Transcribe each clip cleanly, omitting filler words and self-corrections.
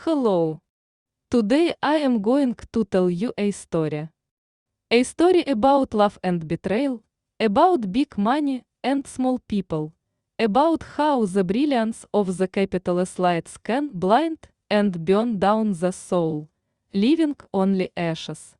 Hello. Today I am going to tell you a story. A story about love and betrayal, about big money and small people, about how the brilliance of the capitalist lights can blind and burn down the soul, leaving only ashes.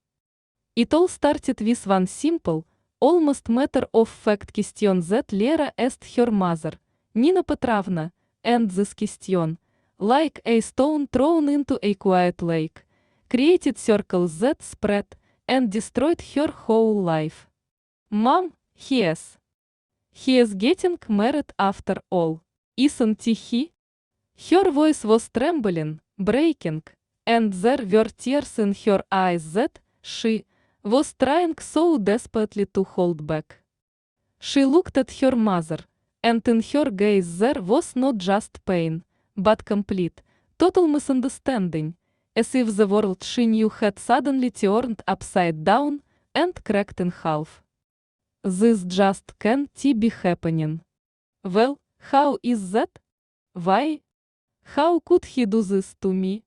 It all started with one simple, almost matter of fact question that Lera asked her mother, Nina Petrovna, and this question, like a stone thrown into a quiet lake, created circles that spread and destroyed her whole life. Mom, he is getting married after all, isn't he? Her voice was trembling, breaking, and there were tears in her eyes that she was trying so desperately to hold back. She looked at her mother, and in her gaze there was not just pain, but complete, total misunderstanding, as if the world she knew had suddenly turned upside down and cracked in half. This just can't be happening. Well, how is that? Why? How could he do this to me?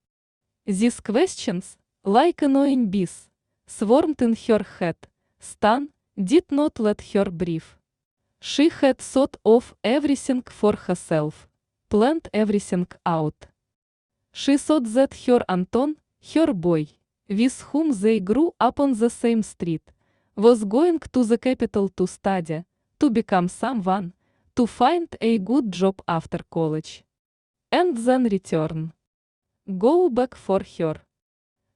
These questions, like annoying bees, swarmed in her head. Stan did not let her breathe. She had thought of everything for herself, planned everything out. She thought that her Anton, her boy, with whom they grew up on the same street, was going to the capital to study, to become someone, to find a good job after college. And then return. Go back for her.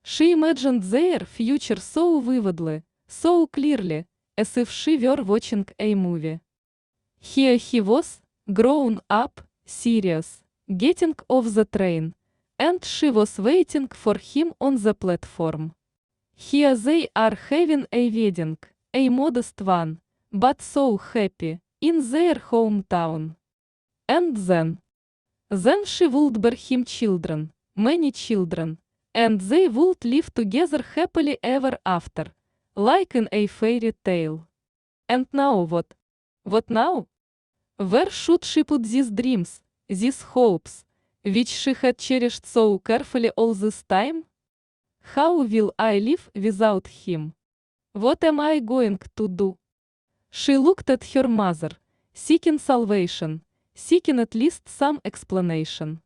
She imagined their future so vividly, so clearly, as if she were watching a movie. Here he was, grown up, serious, getting off the train, and she was waiting for him on the platform. Here they are having a wedding, a modest one, but so happy, in their hometown. And then she would bear him children, many children, and they would live together happily ever after, like in a fairy tale. And now what? What now? Where should she put these dreams, these hopes, which she had cherished so carefully all this time? How will I live without him? What am I going to do? She looked at her mother, seeking salvation, seeking at least some explanation.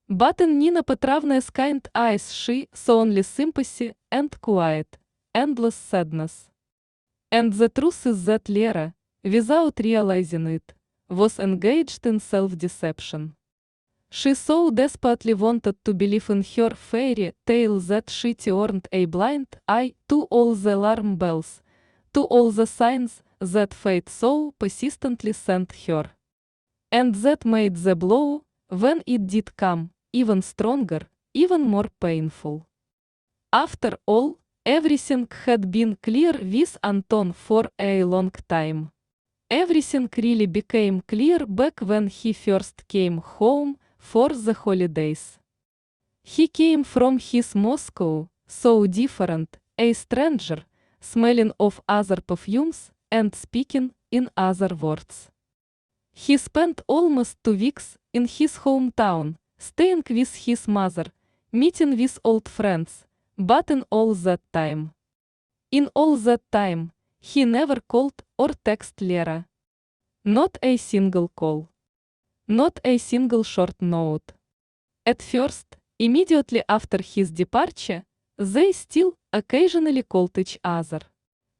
But in Nina Petrovna's kind eyes she saw only sympathy and quiet, endless sadness. And the truth is that Lera, without realizing it, was engaged in self-deception. She so desperately wanted to believe in her fairy tale that she turned a blind eye to all the alarm bells, to all the signs that fate so persistently sent her. And that made the blow, when it did come, even stronger, even more painful. After all, everything had been clear with Anton for a long time. Everything really became clear back when he first came home for the holidays. He came from his Moscow, so different, a stranger, smelling of other perfumes and speaking in other words. He spent almost 2 weeks in his hometown, staying with his mother, meeting with old friends, but in all that time, he never called or texted Lera. Not a single call. Not a single short note. At first, immediately after his departure, they still occasionally called each other.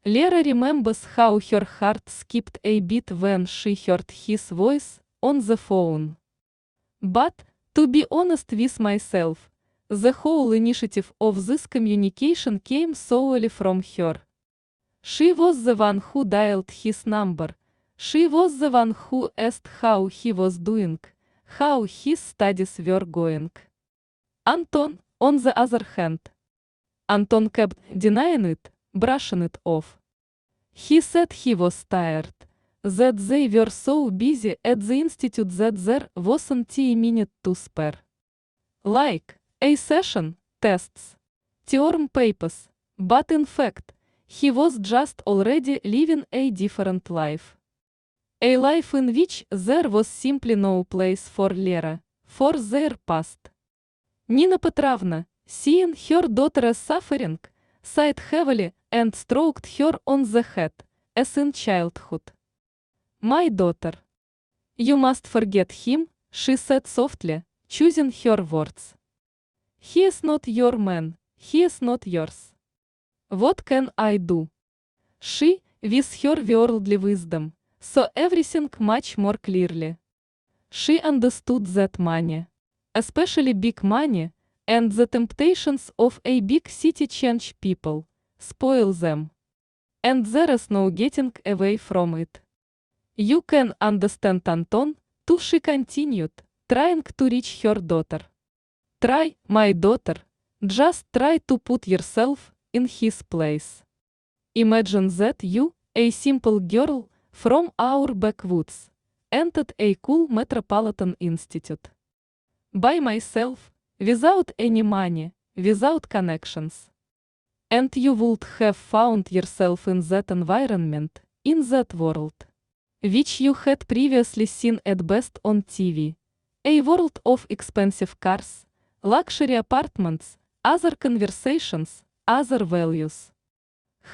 Lera remembers how her heart skipped a beat when she heard his voice on the phone. But, to be honest with myself, the whole initiative of this communication came solely from her. She was the one who dialed his number, she was the one who asked how he was doing, how his studies were going. Anton, on the other hand, Anton kept denying it, brushing it off. He said he was tired, that they were so busy at the institute that there wasn't a minute to spare. Like a session, tests, term papers, but in fact, he was just already living a different life. A life in which there was simply no place for Lera, for their past. Nina Petrovna, seeing her daughter suffering, sighed heavily and stroked her on the head, as in childhood. My daughter. You must forget him, she said softly, choosing her words. He is not your man, he is not yours. What can I do? She, with her worldly wisdom, saw everything much more clearly. She understood that money, especially big money, and the temptations of a big city change people, spoil them. And there is no getting away from it. You can understand Anton, too, she continued, trying to reach her daughter. Try, my daughter, just try to put yourself in his place. Imagine that you, a simple girl from our backwoods, entered a cool metropolitan institute. By myself, without any money, without connections. And you would have found yourself in that environment, in that world, which you had previously seen at best on TV. A world of expensive cars, luxury apartments, other conversations, other values.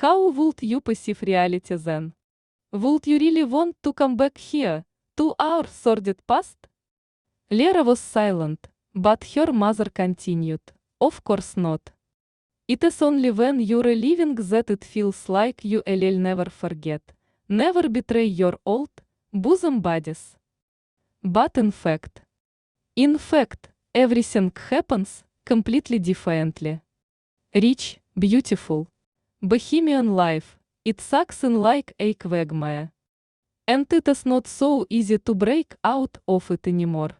How would you perceive reality then? Would you really want to come back here, to our sordid past? Lera was silent, but her mother continued, of course not. It is only when you're living that it feels like you'll never forget, never betray your old, bosom buddies. But in fact, everything happens completely differently. Rich, beautiful, bohemian life, it sucks in like a quagmire. And it is not so easy to break out of it anymore.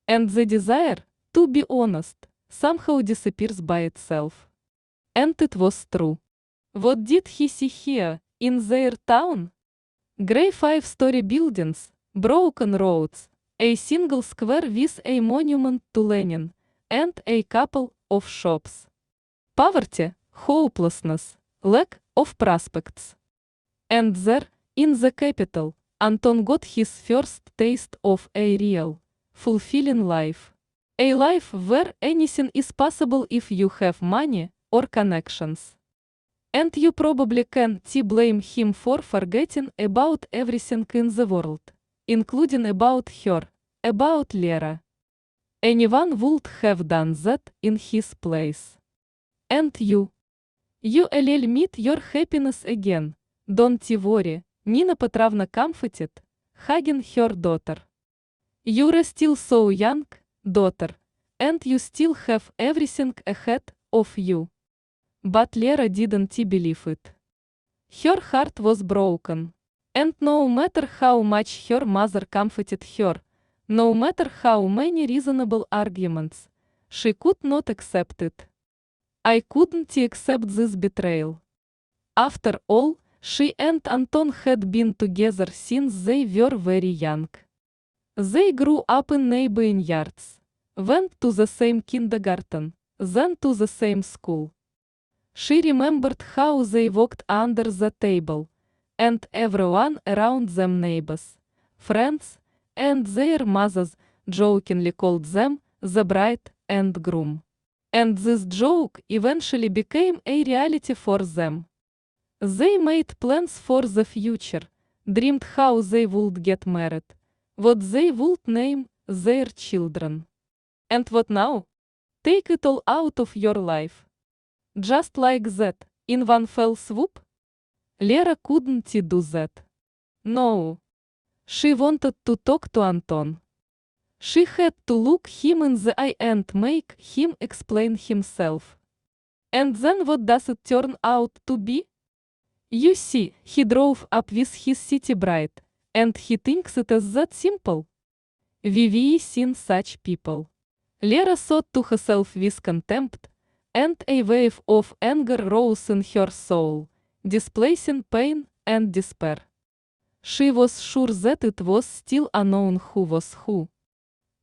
And the desire, to be honest, somehow disappears by itself. And it was true. What did he see here, in their town? Grey 5-story buildings, broken roads, a single square with a monument to Lenin, and a couple of shops. Poverty, hopelessness, lack of prospects. And there, in the capital, Anton got his first taste of a real, fulfilling life. A life where anything is possible if you have money or connections. And you probably can't blame him for forgetting about everything in the world, including about her, about Lera. Anyone would have done that in his place. And you'll meet your happiness again, don't worry, Nina Petrovna comforted, hugging her daughter. You're still so young, daughter, and you still have everything ahead of you. But Lera didn't believe it. Her heart was broken. And no matter how much her mother comforted her, no matter how many reasonable arguments, she could not accept it. I couldn't accept this betrayal. After all, she and Anton had been together since they were very young. They grew up in neighboring yards, went to the same kindergarten, then to the same school. She remembered how they walked under the table, and everyone around them, neighbors, friends, and their mothers, jokingly called them the bride and groom. And this joke eventually became a reality for them. They made plans for the future, dreamed how they would get married, what they would name their children. And what now? Take it all out of your life. Just like that, in one fell swoop? Lera couldn't do that. No. She wanted to talk to Anton. She had to look him in the eye and make him explain himself. And then what does it turn out to be? You see, he drove up with his city bride, and he thinks it is that simple. We've seen such people. Lera thought to herself with contempt, and a wave of anger rose in her soul, displacing pain and despair. She was sure that it was still unknown who was who.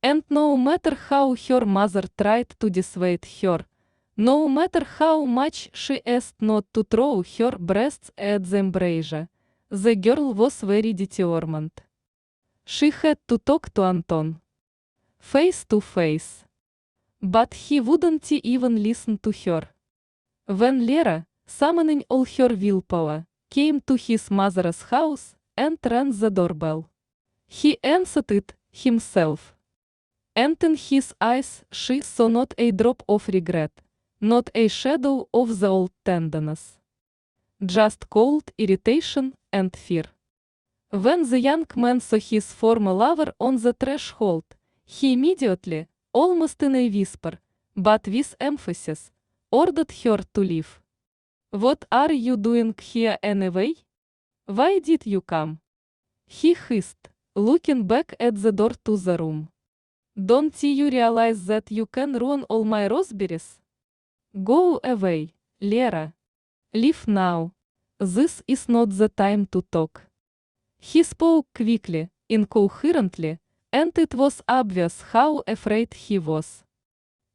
And no matter how her mother tried to dissuade her, no matter how much she asked not to throw her breasts at the embrasure, the girl was very determined. She had to talk to Anton. Face to face. But he wouldn't even listen to her. When Lera, summoning all her willpower, came to his mother's house and rang the doorbell, he answered it himself. And in his eyes she saw not a drop of regret, not a shadow of the old tenderness. Just cold irritation and fear. When the young man saw his former lover on the threshold, he immediately, almost in a whisper, but with emphasis, ordered her to leave. What are you doing here anyway? Why did you come? He hissed, looking back at the door to the room. Don't you realize that you can ruin all my raspberries? Go away, Lera. Leave now. This is not the time to talk. He spoke quickly, incoherently, and it was obvious how afraid he was.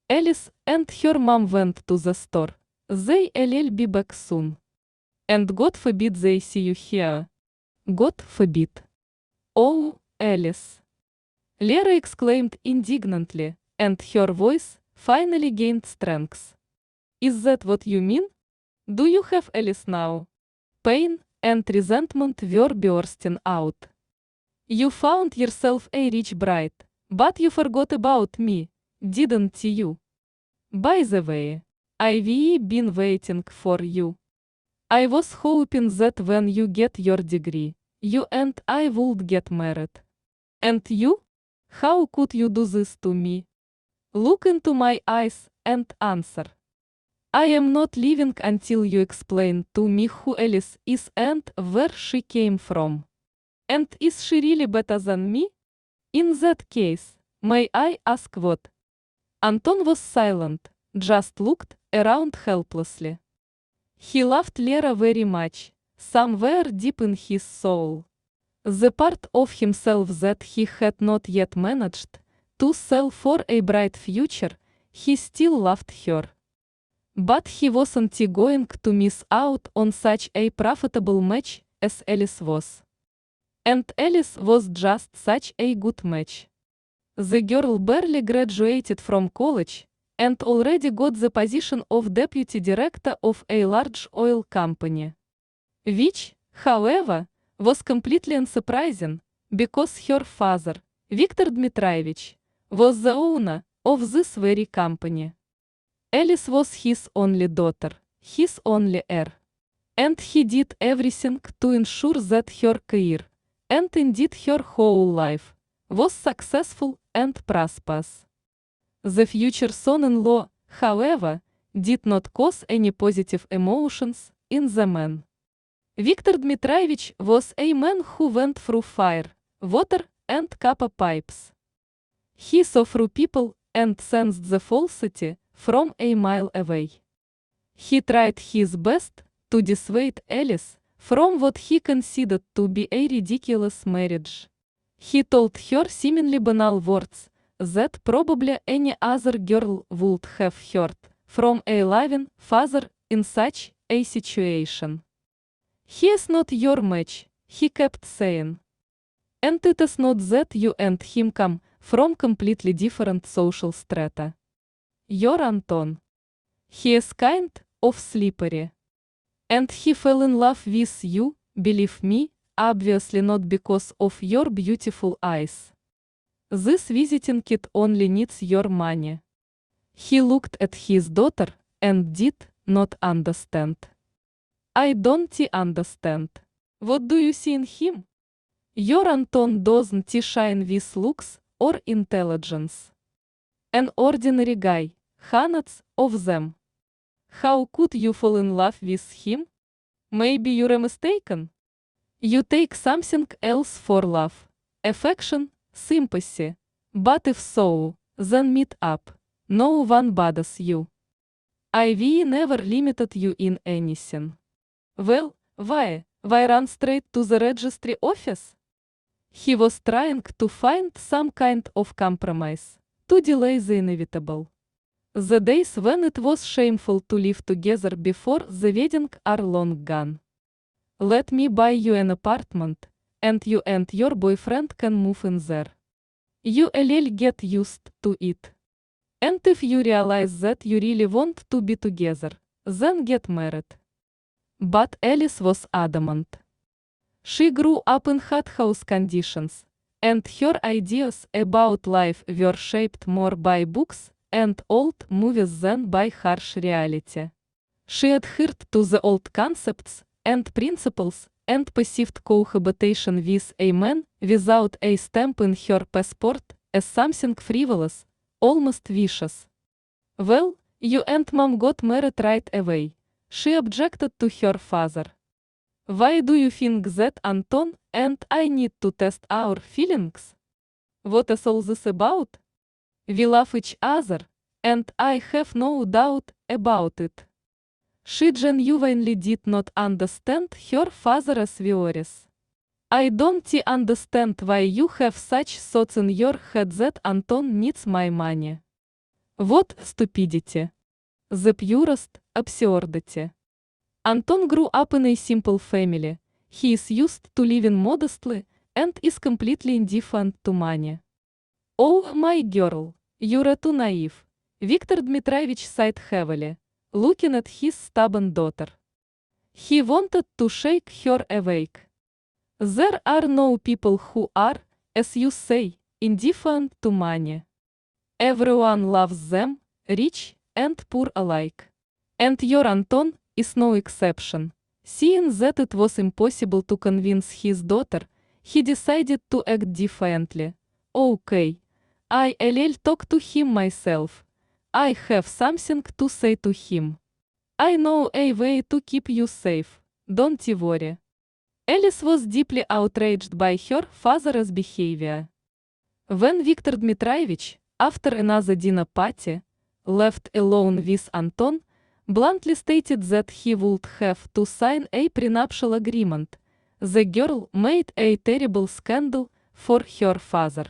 Alice and her mom went to the store. They'll be back soon. And God forbid they see you here. God forbid. Oh, Alice. Lera exclaimed indignantly, and her voice finally gained strength. Is that what you mean? Do you have Alice now? Pain and resentment were bursting out. You found yourself a rich bride, but you forgot about me, didn't you? By the way, I've been waiting for you. I was hoping that when you get your degree, you and I would get married. And you? How could you do this to me? Look into my eyes and answer. I am not leaving until you explain to me who Alice is and where she came from. And is she really better than me? In that case, may I ask what? Anton was silent, just looked around helplessly. He loved Lera very much, somewhere deep in his soul. The part of himself that he had not yet managed to sell for a bright future, he still loved her. But he wasn't going to miss out on such a profitable match as Alice was. And Alice was just such a good match. The girl barely graduated from college and already got the position of deputy director of a large oil company. Which, however, was completely unsurprising, because her father, Viktor Dmitrievich, was the owner of this very company. Alice was his only daughter, his only heir. And he did everything to ensure that her career, and indeed her whole life, was successful and prosperous. The future son-in-law, however, did not cause any positive emotions in the man. Viktor Dmitrievich was a man who went through fire, water, and copper pipes. He saw through people and sensed the falsity from a mile away. He tried his best to dissuade Alice from what he considered to be a ridiculous marriage. He told her seemingly banal words that probably any other girl would have heard from a loving father in such a situation. He is not your match, he kept saying. And it is not that you and him come from completely different social strata. Your Anton. He is kind of slippery. And he fell in love with you, believe me, obviously not because of your beautiful eyes. This visiting kid only needs your money. He looked at his daughter and did not understand. I don't understand. What do you see in him? Your Anton doesn't shine with looks or intelligence. An ordinary guy, hundreds of them. How could you fall in love with him? Maybe you're mistaken. You take something else for love, affection, sympathy. But if so, then meet up. No one bothers you. I've never limited you in anything. Well, why run straight to the registry office? He was trying to find some kind of compromise, to delay the inevitable. The days when it was shameful to live together before the wedding are long gone. Let me buy you an apartment, and you and your boyfriend can move in there. You'll get used to it. And if you realize that you really want to be together, then get married. But Alice was adamant. She grew up in hot-house conditions, and her ideas about life were shaped more by books and old movies than by harsh reality. She adhered to the old concepts and principles and perceived cohabitation with a man without a stamp in her passport as something frivolous, almost vicious. Well, you and mom got married right away, she objected to her father. Why do you think that Anton and I need to test our feelings? What is all this about? We love each other, and I have no doubt about it. She genuinely did not understand her father's theories. I don't understand why you have such thoughts in your head that Anton needs my money. What stupidity! The purest absurdity. Anton grew up in a simple family, he is used to living modestly and is completely indifferent to money. Oh my girl, you're too naive, Viktor Dmitrovich sighed heavily, looking at his stubborn daughter. He wanted to shake her awake. There are no people who are, as you say, indifferent to money. Everyone loves them, rich and poor alike. And your Anton is no exception. Seeing that it was impossible to convince his daughter, he decided to act differently. Okay, I'll talk to him myself. I have something to say to him. I know a way to keep you safe, don't you worry. Alice was deeply outraged by her father's behavior. When Viktor Dmitrovich, after another dinner party, left alone with Anton, bluntly stated that he would have to sign a prenuptial agreement, the girl made a terrible scandal for her father.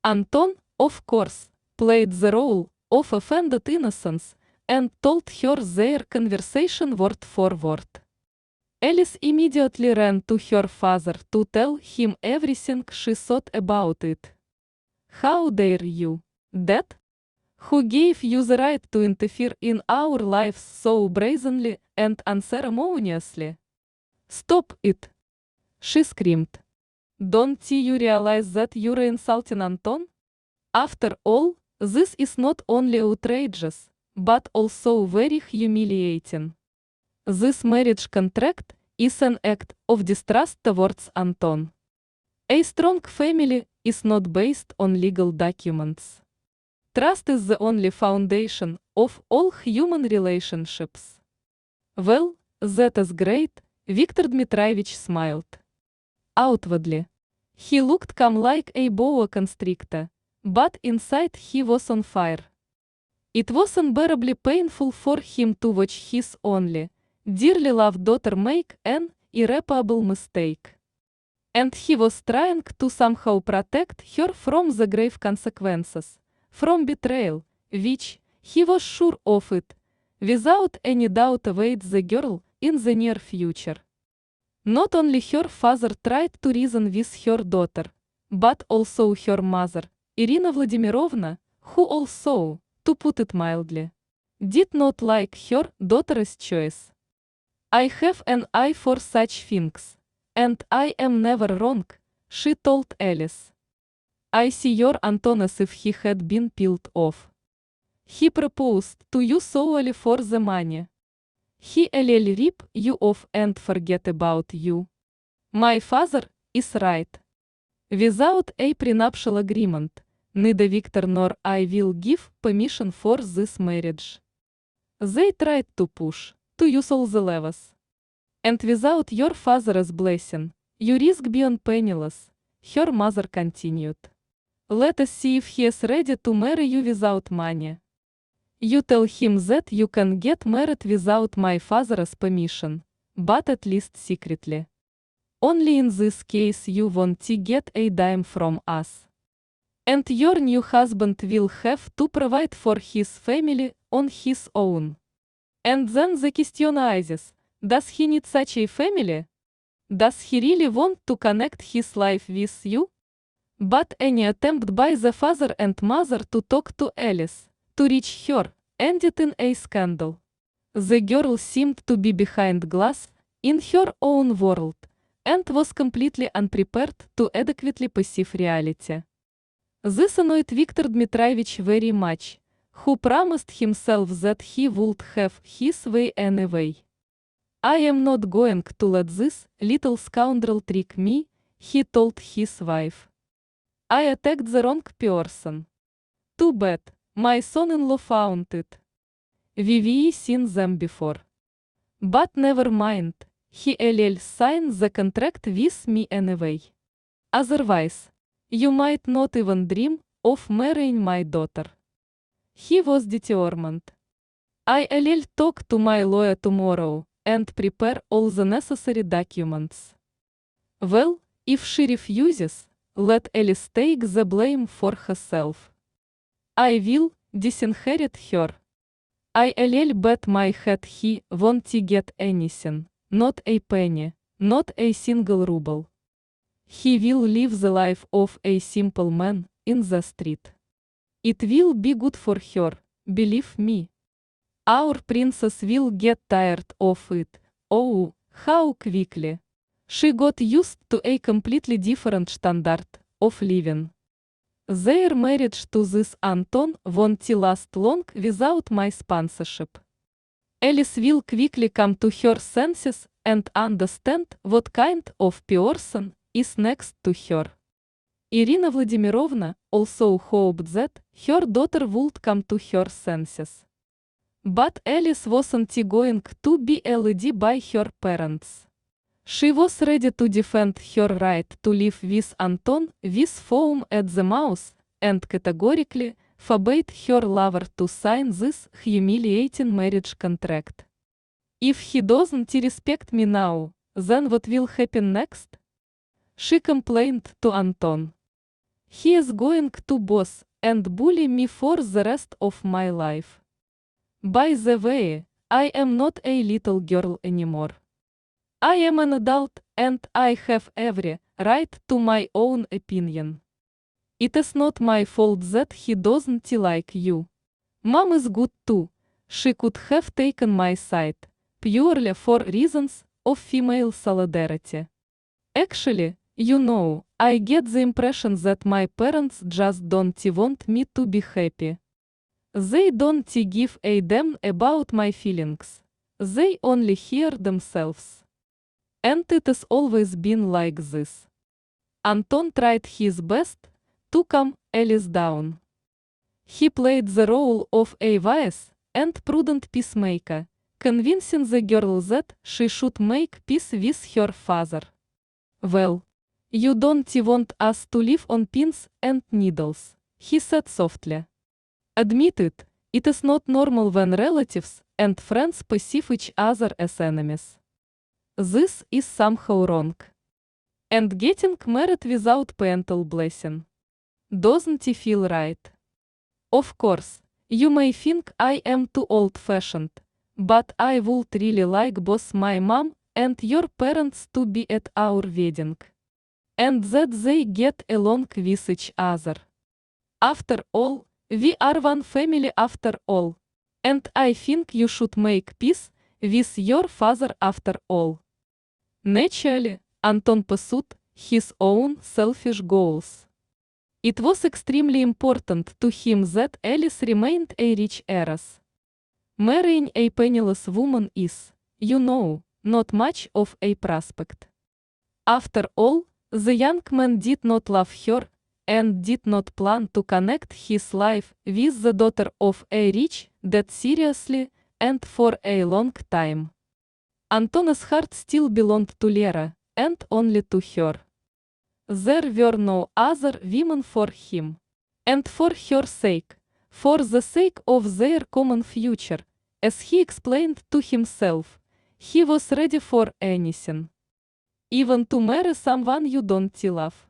Anton, of course, played the role of offended innocence and told her their conversation word for word. Alice immediately ran to her father to tell him everything she thought about it. How dare you, Dad? Who gave you the right to interfere in our lives so brazenly and unceremoniously? Stop it! She screamed. Don't you realize that you're insulting Anton? After all, this is not only outrageous, but also very humiliating. This marriage contract is an act of distrust towards Anton. A strong family is not based on legal documents. Trust is the only foundation of all human relationships. Well, that is great, Viktor Dmitrovich smiled. Outwardly, he looked calm like a boa constrictor, but inside he was on fire. It was unbearably painful for him to watch his only, dearly loved daughter make an irreparable mistake. And he was trying to somehow protect her from the grave consequences, from betrayal, which, he was sure of it, without any doubt awaits the girl in the near future. Not only her father tried to reason with her daughter, but also her mother, Irina Vladimirovna, who also, to put it mildly, did not like her daughter's choice. I have an eye for such things, and I am never wrong, she told Alice. I see your Anton as if he had been peeled off. He proposed to you solely for the money. He'll rip you off and forget about you. My father is right. Without a prenuptial agreement, neither Victor nor I will give permission for this marriage. They tried to push, to use all the levers. And without your father's blessing, you risk being penniless, her mother continued. Let us see if he is ready to marry you without money. You tell him that you can get married without my father's permission, but at least secretly. Only in this case you won't get a dime from us. And your new husband will have to provide for his family on his own. And then the question arises, does he need such a family? Does he really want to connect his life with you? But any attempt by the father and mother to talk to Alice, to reach her, ended in a scandal. The girl seemed to be behind glass, in her own world, and was completely unprepared to adequately perceive reality. This annoyed Viktor Dmitrievich very much, who promised himself that he would have his way anyway. I am not going to let this little scoundrel trick me, he told his wife. I attacked the wrong person. Too bad, my son-in-law found it. We've seen them before. But never mind, he'll sign the contract with me anyway. Otherwise, you might not even dream of marrying my daughter. He was determined. I'll talk to my lawyer tomorrow and prepare all the necessary documents. Well, if she refuses, let Alice take the blame for herself. I will disinherit her. I'll bet my head he won't get anything, not a penny, not a single ruble. He will live the life of a simple man in the street. It will be good for her, believe me. Our princess will get tired of it. Oh, how quickly. She got used to a completely different standard of living. Their marriage to this Anton won't last long without my sponsorship. Alice will quickly come to her senses and understand what kind of person is next to her. Irina Vladimirovna also hoped that her daughter would come to her senses. But Alice wasn't going to be led by her parents. She was ready to defend her right to live with Anton with foam at the mouth and categorically forbade her lover to sign this humiliating marriage contract. If he doesn't respect me now, then what will happen next? She complained to Anton. He is going to boss and bully me for the rest of my life. By the way, I am not a little girl anymore. I am an adult and I have every right to my own opinion. It is not my fault that he doesn't like you. Mom is good too. She could have taken my side, purely for reasons of female solidarity. Actually, you know, I get the impression that my parents just don't want me to be happy. They don't give a damn about my feelings. They only hear themselves. And it has always been like this. Anton tried his best to calm Alice down. He played the role of a wise and prudent peacemaker, convincing the girl that she should make peace with her father. Well, you don't want us to live on pins and needles, he said softly. Admit it, it is not normal when relatives and friends perceive each other as enemies. This is somehow wrong. And getting married without parental blessing. Doesn't it feel right? Of course, you may think I am too old-fashioned, but I would really like both my mom and your parents to be at our wedding. And that they get along with each other. After all, we are one family after all. And I think you should make peace with your father after all. Naturally, Anton pursued his own selfish goals. It was extremely important to him that Alice remained a rich heiress. Marrying a penniless woman is, you know, not much of a prospect. After all, the young man did not love her and did not plan to connect his life with the daughter of a rich dad seriously and for a long time. Anton's heart still belonged to Lera, and only to her. There were no other women for him. And for her sake, for the sake of their common future, as he explained to himself, he was ready for anything. Even to marry someone you don't love.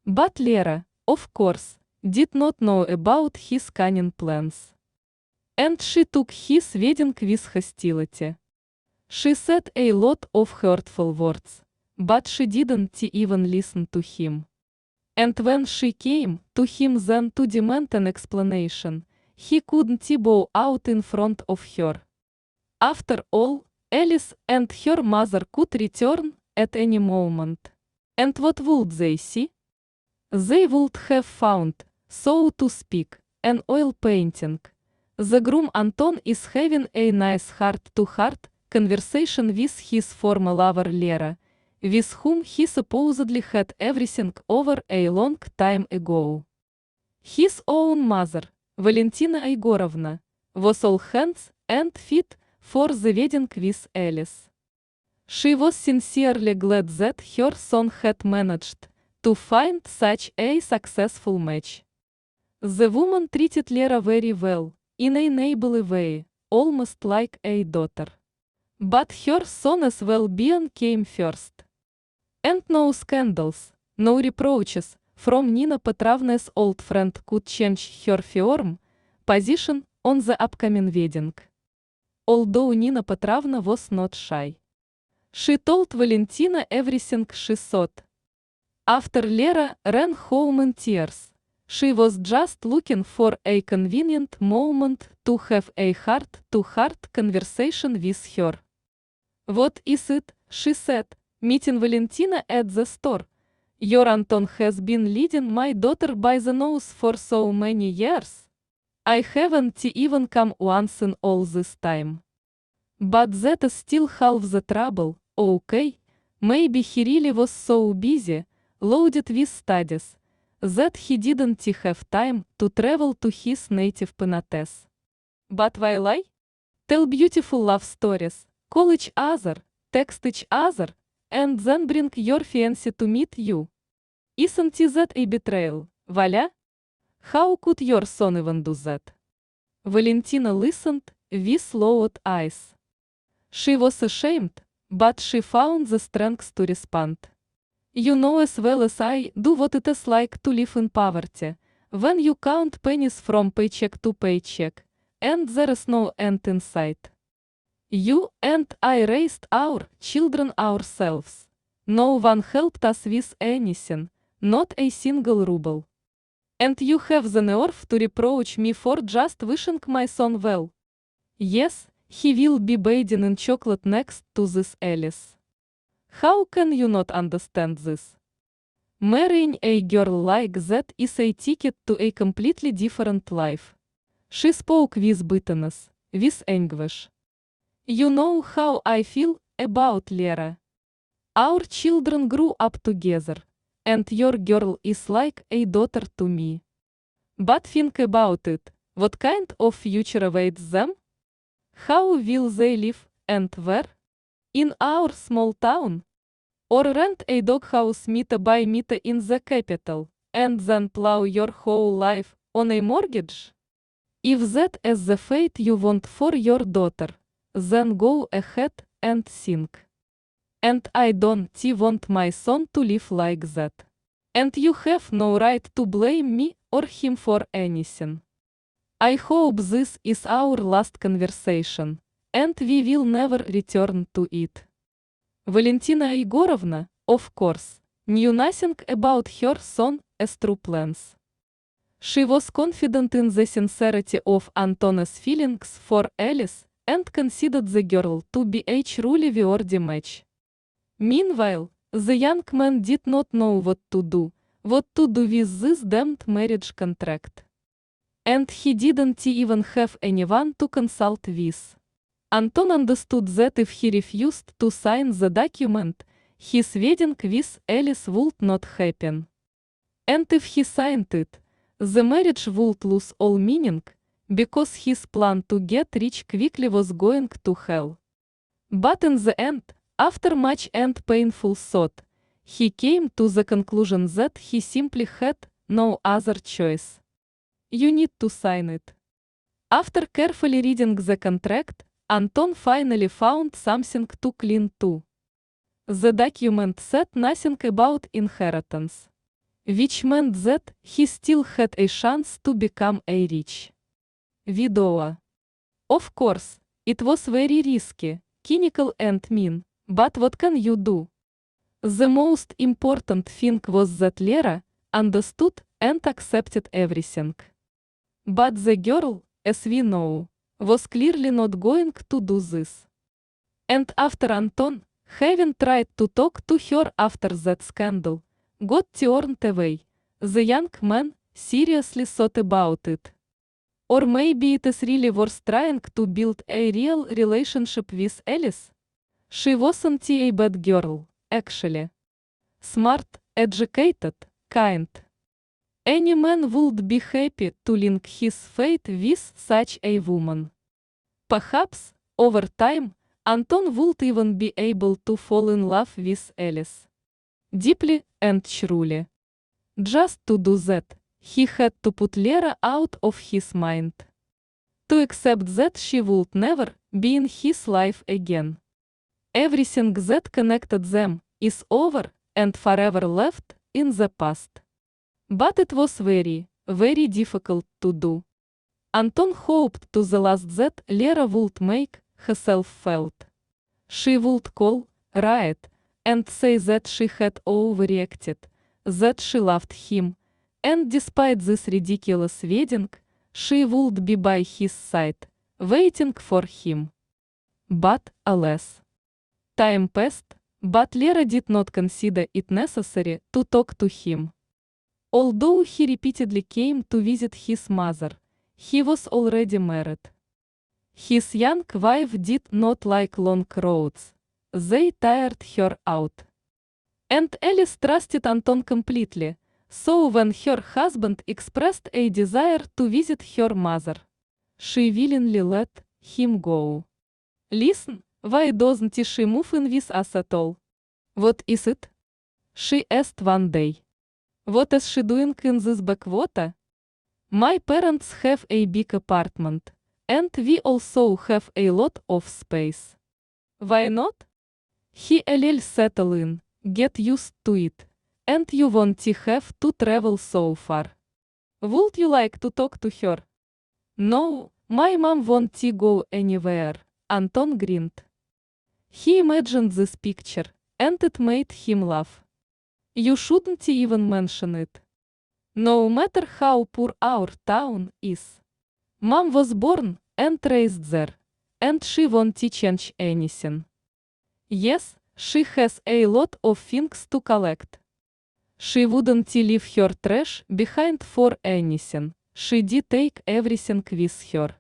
But Lera, of course, did not know about his cunning plans. And she took his wedding with hostility. She said a lot of hurtful words, but she didn't even listen to him. And when she came to him then to demand an explanation, he couldn't bow out in front of her. After all, Alice and her mother could return at any moment. And what would they see? They would have found, so to speak, an oil painting. The groom Anton is having a nice heart-to-heart conversation with his former lover Lera, with whom he supposedly had everything over a long time ago. His own mother, Valentina Igorovna, was all hands and feet for the wedding with Alice. She was sincerely glad that her son had managed to find such a successful match. The woman treated Lera very well, in a neighborly way, almost like a daughter. But her son's well-being came first. And no scandals, no reproaches from Nina Petrovna's old friend could change her firm position on the upcoming wedding. Although Nina Petrovna was not shy. She told Valentina everything she thought. After Lera ran home in tears, she was just looking for a convenient moment to have a heart-to-heart conversation with her. What is it, she said, meeting Valentina at the store. Your Anton has been leading my daughter by the nose for so many years. I haven't even come once in all this time. But that's still half the trouble, okay? Maybe he really was so busy, loaded with studies, that he didn't have time to travel to his native Penates. But while I tell beautiful love stories, call each other, text each other, and then bring your fiancé to meet you. Isn't that a betrayal, Vaля? How could your son even do that? Valentina listened with lowered eyes. She was ashamed, but she found the strength to respond. You know as well as I do what it is like to live in poverty, when you count pennies from paycheck to paycheck, and there is no end in sight. You and I raised our children ourselves. No one helped us with anything, not a single ruble. And you have the nerve to reproach me for just wishing my son well. Yes, he will be bathing in chocolate next to this Alice. How can you not understand this? Marrying a girl like that is a ticket to a completely different life. She spoke with bitterness, with anguish. You know how I feel about Lera. Our children grew up together, and your girl is like a daughter to me. But think about it, what kind of future awaits them? How will they live, and where? In our small town? Or rent a doghouse meter by meter in the capital, and then plow your whole life on a mortgage? If that is the fate you want for your daughter, then go ahead and think. And I don't want my son to live like that. And you have no right to blame me or him for anything. I hope this is our last conversation, and we will never return to it. Valentina Igorovna, of course, knew nothing about her son's true plans. She was confident in the sincerity of Anton's feelings for Alice and considered the girl to be a truly worthy match. Meanwhile, the young man did not know what to do with this damned marriage contract. And he didn't even have anyone to consult with. Anton understood that if he refused to sign the document, his wedding with Alice would not happen. And if he signed it, the marriage would lose all meaning, because his plan to get rich quickly was going to hell. But in the end, after much and painful thought, he came to the conclusion that he simply had no other choice. You need to sign it. After carefully reading the contract, Anton finally found something to cling to. The document said nothing about inheritance, which meant that he still had a chance to become a rich widower. Of course, it was very risky, cynical and mean, but what can you do? The most important thing was that Lera understood and accepted everything. But the girl, as we know, was clearly not going to do this. And after Anton, having tried to talk to her after that scandal, got turned away, the young man seriously thought about it. Or maybe it is really worth trying to build a real relationship with Alice. She wasn't a bad girl, actually. Smart, educated, kind. Any man would be happy to link his fate with such a woman. Perhaps, over time, Anton would even be able to fall in love with Alice. Deeply and truly. Just to do that, he had to put Lera out of his mind. To accept that she would never be in his life again. Everything that connected them is over and forever left in the past. But it was very, very difficult to do. Anton hoped to the last that Lera would make herself felt. She would call, write, and say that she had overreacted, that she loved him, and despite this ridiculous wedding, she would be by his side, waiting for him. But, alas, time passed, but Lera did not consider it necessary to talk to him. Although he repeatedly came to visit his mother, he was already married. His young wife did not like long roads. They tired her out. And Alice trusted Anton completely, so when her husband expressed a desire to visit her mother, she willingly let him go. Listen, why doesn't she move in with us at all? What is it? She asked one day. What is she doing in this backwater? My parents have a big apartment, and we also have a lot of space. Why not? He a little settle in, get used to it, and you won't have to travel so far. Would you like to talk to her? No, my mom won't go anywhere, Anton grinned. He imagined this picture, and it made him laugh. You shouldn't even mention it. No matter how poor our town is. Mom was born and raised there, and she won't change anything. Yes, she has a lot of things to collect. She wouldn't leave her trash behind for anything, she did take everything with her.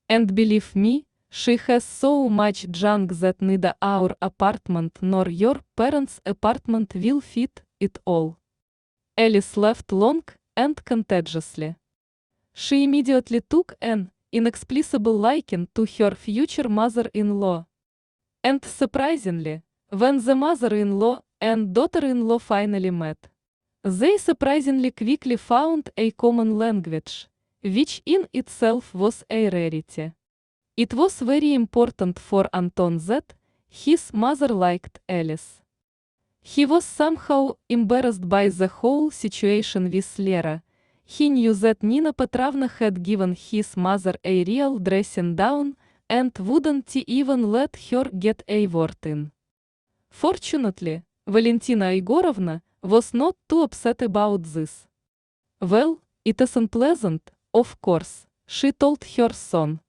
And believe me, she has so much junk that neither our apartment nor your parents' apartment will fit it all. Alice laughed long and contagiously. She immediately took an inexplicable liking to her future mother-in-law. And surprisingly, when the mother-in-law and daughter-in-law finally met, they surprisingly quickly found a common language, which in itself was a rarity. It was very important for Anton that his mother liked Alice. He was somehow embarrassed by the whole situation with Lera. He knew that Nina Petrovna had given his mother a real dressing down and wouldn't even let her get a word in. Fortunately, Valentina Igorovna was not too upset about this. Well, it isn't pleasant, of course, she told her son.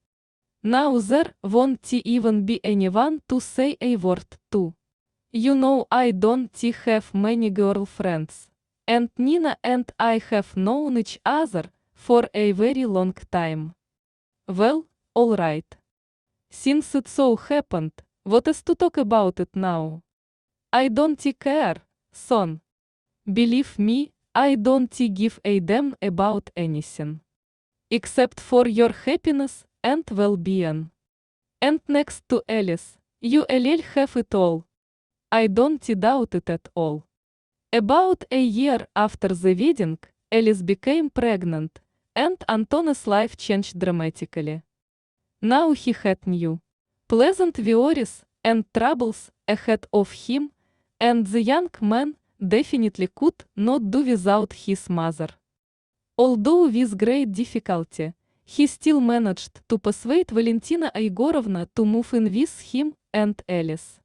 Now there won't even be anyone to say a word to. You know I don't have many girlfriends, and Nina and I have known each other for a very long time. Well, alright. Since it so happened, what is to talk about it now? I don't care, son. Believe me, I don't give a damn about anything. Except for your happiness and well-being. And next to Alice, you will have it all. I don't doubt it at all. About a year after the wedding, Alice became pregnant, and Anton's life changed dramatically. Now he had new, pleasant worries and troubles ahead of him, and the young man definitely could not do without his mother. Although with great difficulty, he still managed to persuade Valentina Igorovna to move in with him and Alice.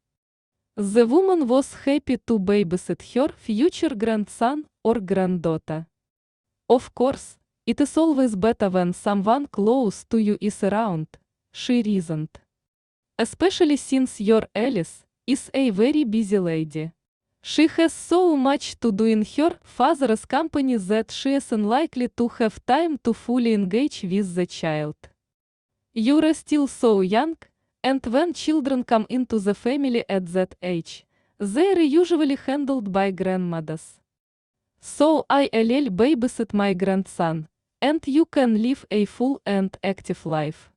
The woman was happy to babysit her future grandson or granddaughter. Of course, It is always better when someone close to you is around, she reasoned. Especially since your Alice is a very busy lady. She has so much to do in her father's company that she is unlikely to have time to fully engage with the child. You're still so young, and when children come into the family at that age, they're usually handled by grandmothers. So I'll babysit my grandson, and you can live a full and active life.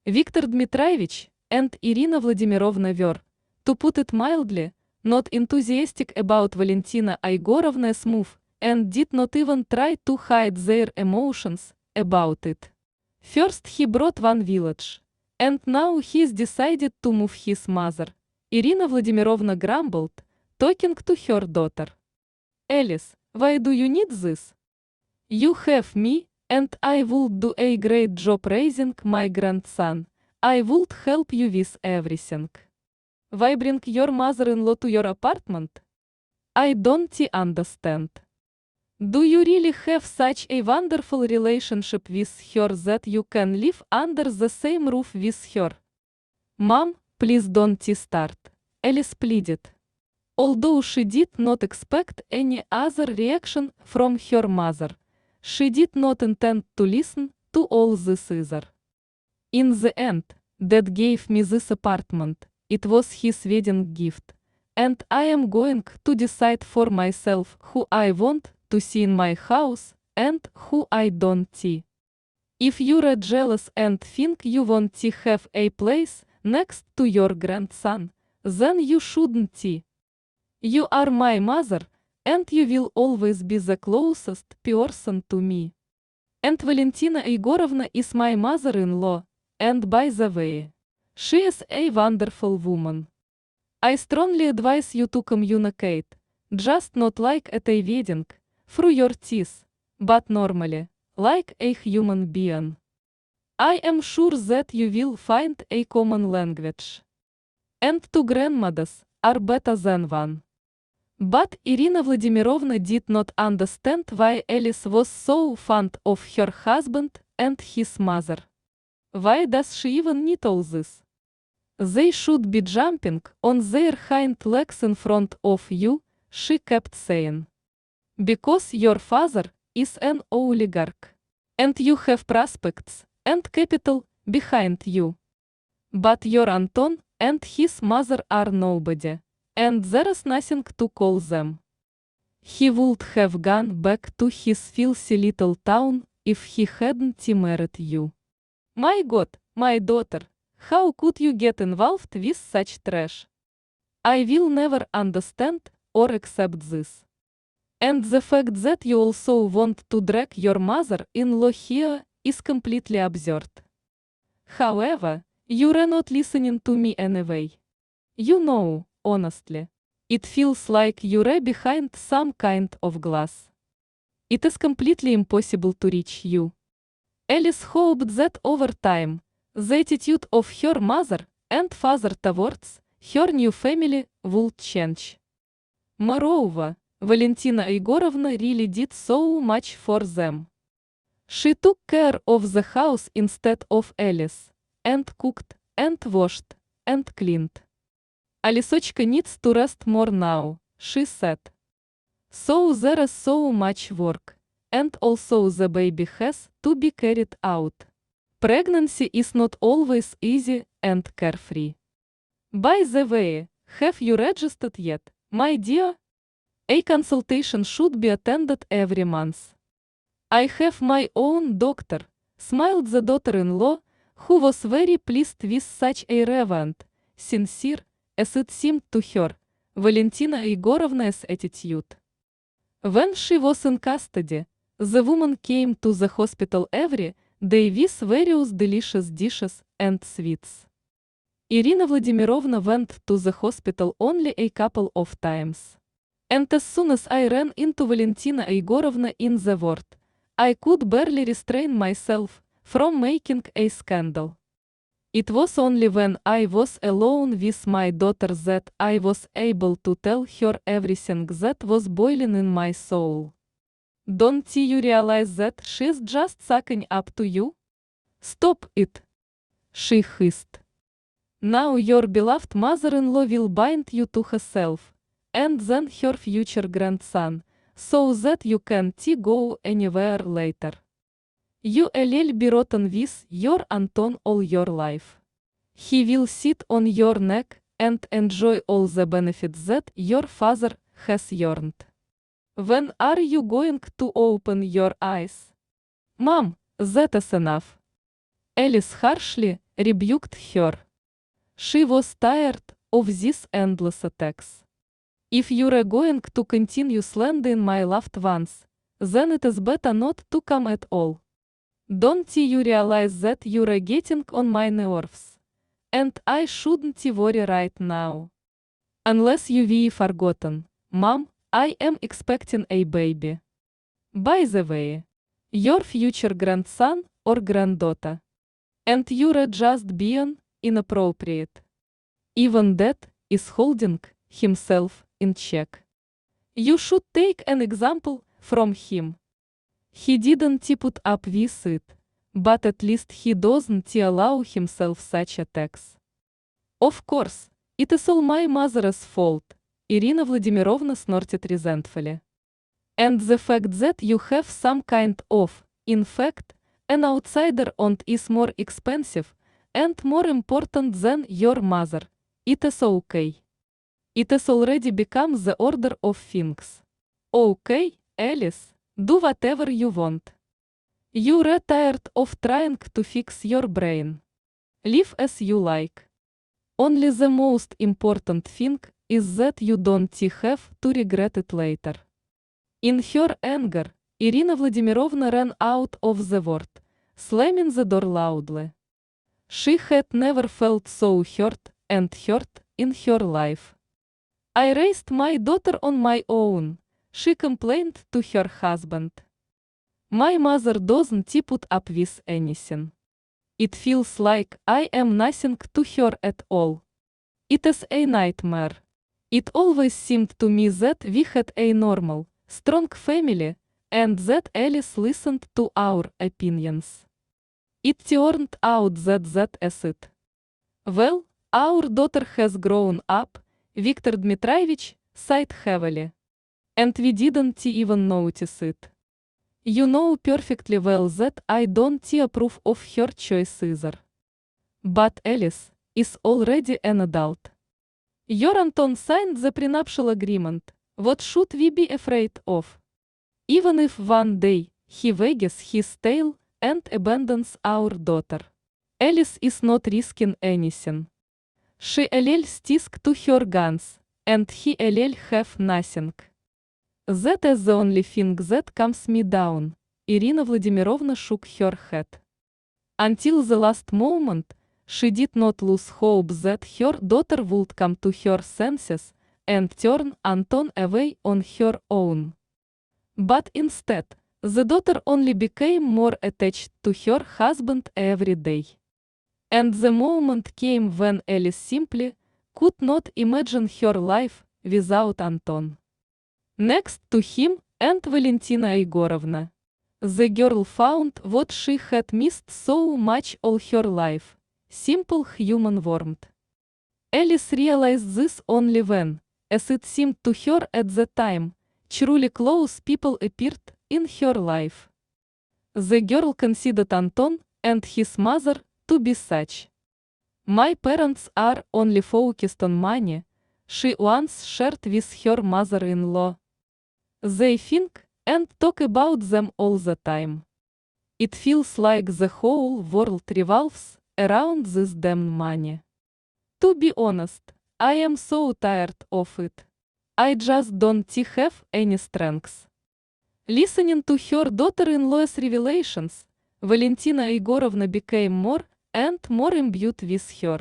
Viktor Dmitrievich and Irina Vladimirovna were, to put it mildly, not enthusiastic about Valentina Igorovna's move, and did not even try to hide their emotions about it. First he brought one village, and now he's decided to move his mother. Irina Vladimirovna grumbled, talking to her daughter. Alice, why do you need this? You have me, and I would do a great job raising my grandson. I would help you with everything. Why bring your mother-in-law to your apartment? I don't understand. Do you really have such a wonderful relationship with her that you can live under the same roof with her? Mom, please don't start, Alice pleaded. Although she did not expect any other reaction from her mother, she did not intend to listen to all this either. In the end, Dad gave me this apartment. It was his wedding gift, and I am going to decide for myself who I want to see in my house and who I don't see. If you're jealous and think you want to have a place next to your grandson, then you shouldn't see. You are my mother, and you will always be the closest person to me. And Valentina Igorovna is my mother-in-law, and by the way, she is a wonderful woman. I strongly advise you to communicate, just not like at a wedding, through your teeth, but normally, like a human being. I am sure that you will find a common language. And two grandmothers are better than one. But Irina Vladimirovna did not understand why Alice was so fond of her husband and his mother. Why does she even need all this? They should be jumping on their hind legs in front of you, she kept saying. Because your father is an oligarch. And you have prospects and capital behind you. But your Anton and his mother are nobody, and there is nothing to call them. He would have gone back to his filthy little town if he hadn't married you. My God, my daughter, how could you get involved with such trash? I will never understand or accept this. And the fact that you also want to drag your mother-in-law here is completely absurd. However, you're not listening to me anyway. You know, honestly, it feels like you're behind some kind of glass. It is completely impossible to reach you. Alice hoped that over time, the attitude of her mother and father towards her new family would change. Moreover, Valentina Igorovna really did so much for them. She took care of the house instead of Alice, and cooked, and washed, and cleaned. Alisochka needs to rest more now, she said. So there is so much work, and also the baby has to be carried out. Pregnancy is not always easy and carefree. By the way, have you registered yet, my dear? A consultation should be attended every month. I have my own doctor, smiled the daughter-in-law, who was very pleased with such a reverent, sincere, as it seemed to her, Valentina Igorovna's attitude. When she was in custody, the woman came to the hospital every day with various delicious dishes and sweets. Irina Vladimirovna went to the hospital only a couple of times. And as soon as I ran into Valentina Igorovna in the ward, I could barely restrain myself from making a scandal. It was only when I was alone with my daughter that I was able to tell her everything that was boiling in my soul. Don't you realize that she's just sucking up to you? Stop it. She hissed. Now your beloved mother-in-law will bind you to herself, and then her future grandson, so that you can't go anywhere later. You will be rotten with your Anton all your life. He will sit on your neck and enjoy all the benefits that your father has earned. When are you going to open your eyes? Mom, that is enough. Alice harshly rebuked her. She was tired of these endless attacks. If you're going to continue slandering my loved ones, then it is better not to come at all. Don't you realize that you're getting on my nerves? And I shouldn't worry right now. Unless you've forgotten, Mom, I am expecting a baby. By the way, your future grandson or granddaughter. And you're just being inappropriate. Even Dad is holding himself in check. You should take an example from him. He didn't put up with it, but at least he doesn't allow himself such attacks. Of course, it is all my mother's fault, Irina Vladimirovna snorted resentfully. And the fact that you have some kind of, in fact, an outsider aunt is more expensive and more important than your mother, it is okay. It has already become the order of things. Okay, Alice, do whatever you want. You're tired of trying to fix your brain. Live as you like. Only the most important thing is that you don't have to regret it later. In her anger, Irina Vladimirovna ran out of the ward, slamming the door loudly. She had never felt so hurt in her life. I raised my daughter on my own, she complained to her husband. My mother doesn't put up with anything. It feels like I am nothing to her at all. It is a nightmare. It always seemed to me that we had a normal, strong family, and that Alice listened to our opinions. It turned out that is it. Well, our daughter has grown up, Viktor Dmitrovich sighed heavily. And we didn't even notice it. You know perfectly well that I don't approve of her choice either. But Alice is already an adult. Your Anton signed the prenuptial agreement, what should we be afraid of? Even if one day he wags his tail and abandons our daughter, Alice is not risking anything. She will stick to her guns, and he will have nothing. That is the only thing that calms me down, Irina Vladimirovna shook her head. Until the last moment, she did not lose hope that her daughter would come to her senses and turn Anton away on her own. But instead, the daughter only became more attached to her husband every day. And the moment came when Alice simply could not imagine her life without Anton. Next to him and Valentina Igorovna, the girl found what she had missed so much all her life: simple human warmth. Alice realized this only when, as it seemed to her at the time, truly close people appeared in her life. The girl considered Anton and his mother to be such. My parents are only focused on money, she once shared with her mother-in-law. They think and talk about them all the time. It feels like the whole world revolves around this damn money. To be honest, I am so tired of it. I just don't have any strength. Listening to her daughter-in-law's revelations, Valentina Igorovna became more and more imbued with her.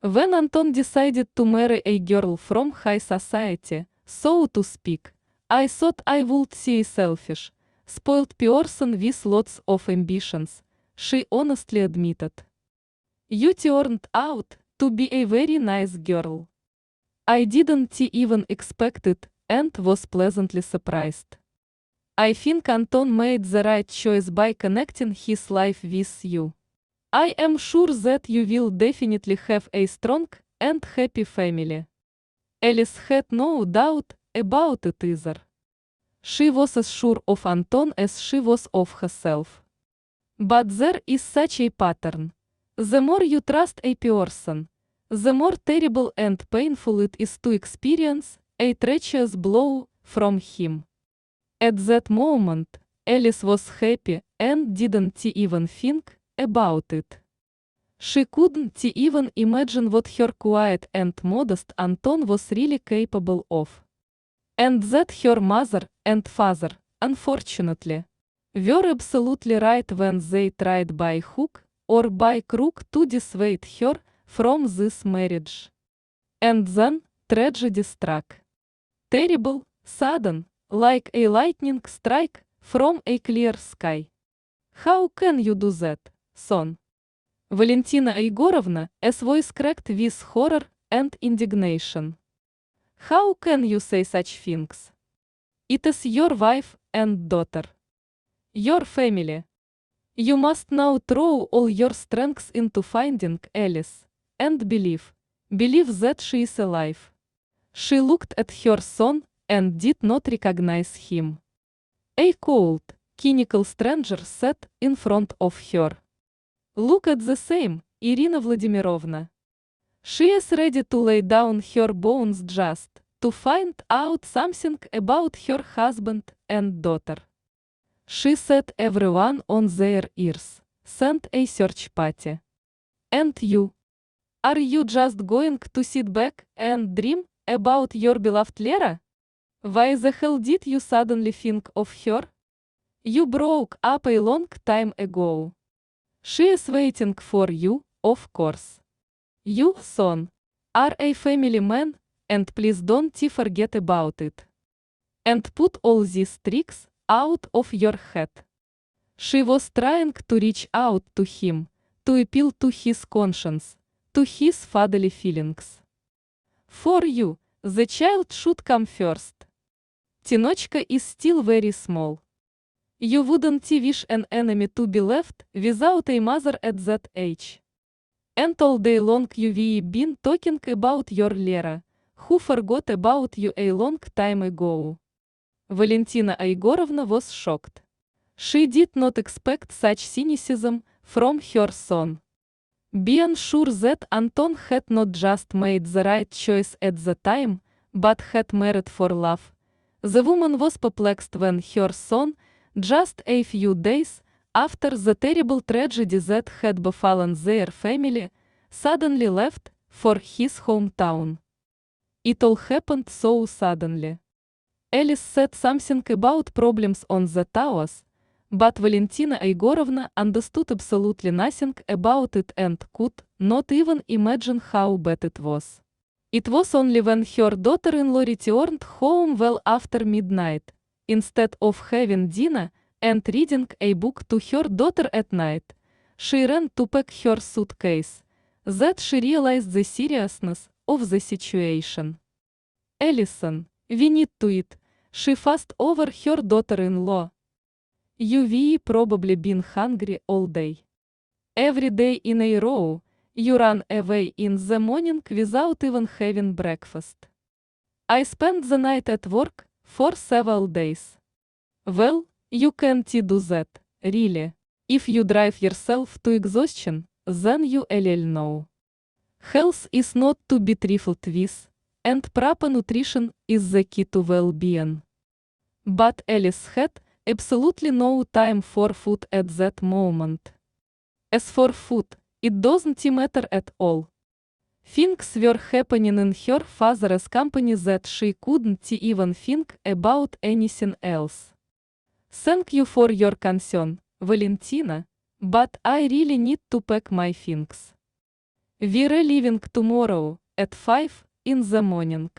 When Anton decided to marry a girl from high society, so to speak, I thought I would see a selfish, spoiled person with lots of ambitions, she honestly admitted. You turned out to be a very nice girl. I didn't even expect it and was pleasantly surprised. I think Anton made the right choice by connecting his life with you. I am sure that you will definitely have a strong and happy family. Alice had no doubt about it either. She was as sure of Anton as she was of herself. But there is such a pattern. The more you trust a person, the more terrible and painful it is to experience a treacherous blow from him. At that moment, Alice was happy and didn't even think about it. She couldn't even imagine what her quiet and modest Anton was really capable of. And that her mother and father, unfortunately, were absolutely right when they tried by hook or by crook to dissuade her from this marriage. And then tragedy struck. Terrible, sudden, like a lightning strike from a clear sky. How can you do that, son? Valentina Igorovna, as voice cracked with horror and indignation. How can you say such things? It is your wife and daughter. Your family. You must now throw all your strengths into finding Alice and believe that she is alive. She looked at her son and did not recognize him. A cold, cynical stranger sat in front of her. Look at the same, Irina Vladimirovna. She is ready to lay down her bones just to find out something about her husband and daughter. She set everyone on their ears, sent a search party. And you? Are you just going to sit back and dream about your beloved Lera? Why the hell did you suddenly think of her? You broke up a long time ago. She is waiting for you, of course. You, son, are a family man, and please don't forget about it. And put all these tricks out of your head. She was trying to reach out to him, to appeal to his conscience, to his fatherly feelings. For you, the child should come first. Tinochka is still very small. You wouldn't wish an enemy to be left without a mother at that age. And all day long you've been talking about your Lera, who forgot about you a long time ago. Valentina Igorovna was shocked. She did not expect such cynicism from her son. Being sure that Anton had not just made the right choice at the time, but had married for love, the woman was perplexed when her son, just a few days after the terrible tragedy that had befallen their family, suddenly left for his hometown. It all happened so suddenly. Alice said something about problems on the towers, but Valentina Igorovna understood absolutely nothing about it and could not even imagine how bad it was. It was only when her daughter-in-law returned home well after midnight, instead of having dinner and reading a book to her daughter at night, she ran to pack her suitcase, that she realized the seriousness of the situation. Allison, we need to eat, she fussed over her daughter-in-law. You've probably been hungry all day. Every day in a row, you run away in the morning without even having breakfast. I spent the night at work for several days. Well, you can't do that, really. If you drive yourself to exhaustion, then you will know. Health is not to be trifled with, and proper nutrition is the key to well-being. But Alice had absolutely no time for food at that moment. As for food, it doesn't matter at all. Things were happening in her father's company that she couldn't even think about anything else. Thank you for your concern, Valentina, but I really need to pack my things. We're leaving tomorrow at 5 in the morning.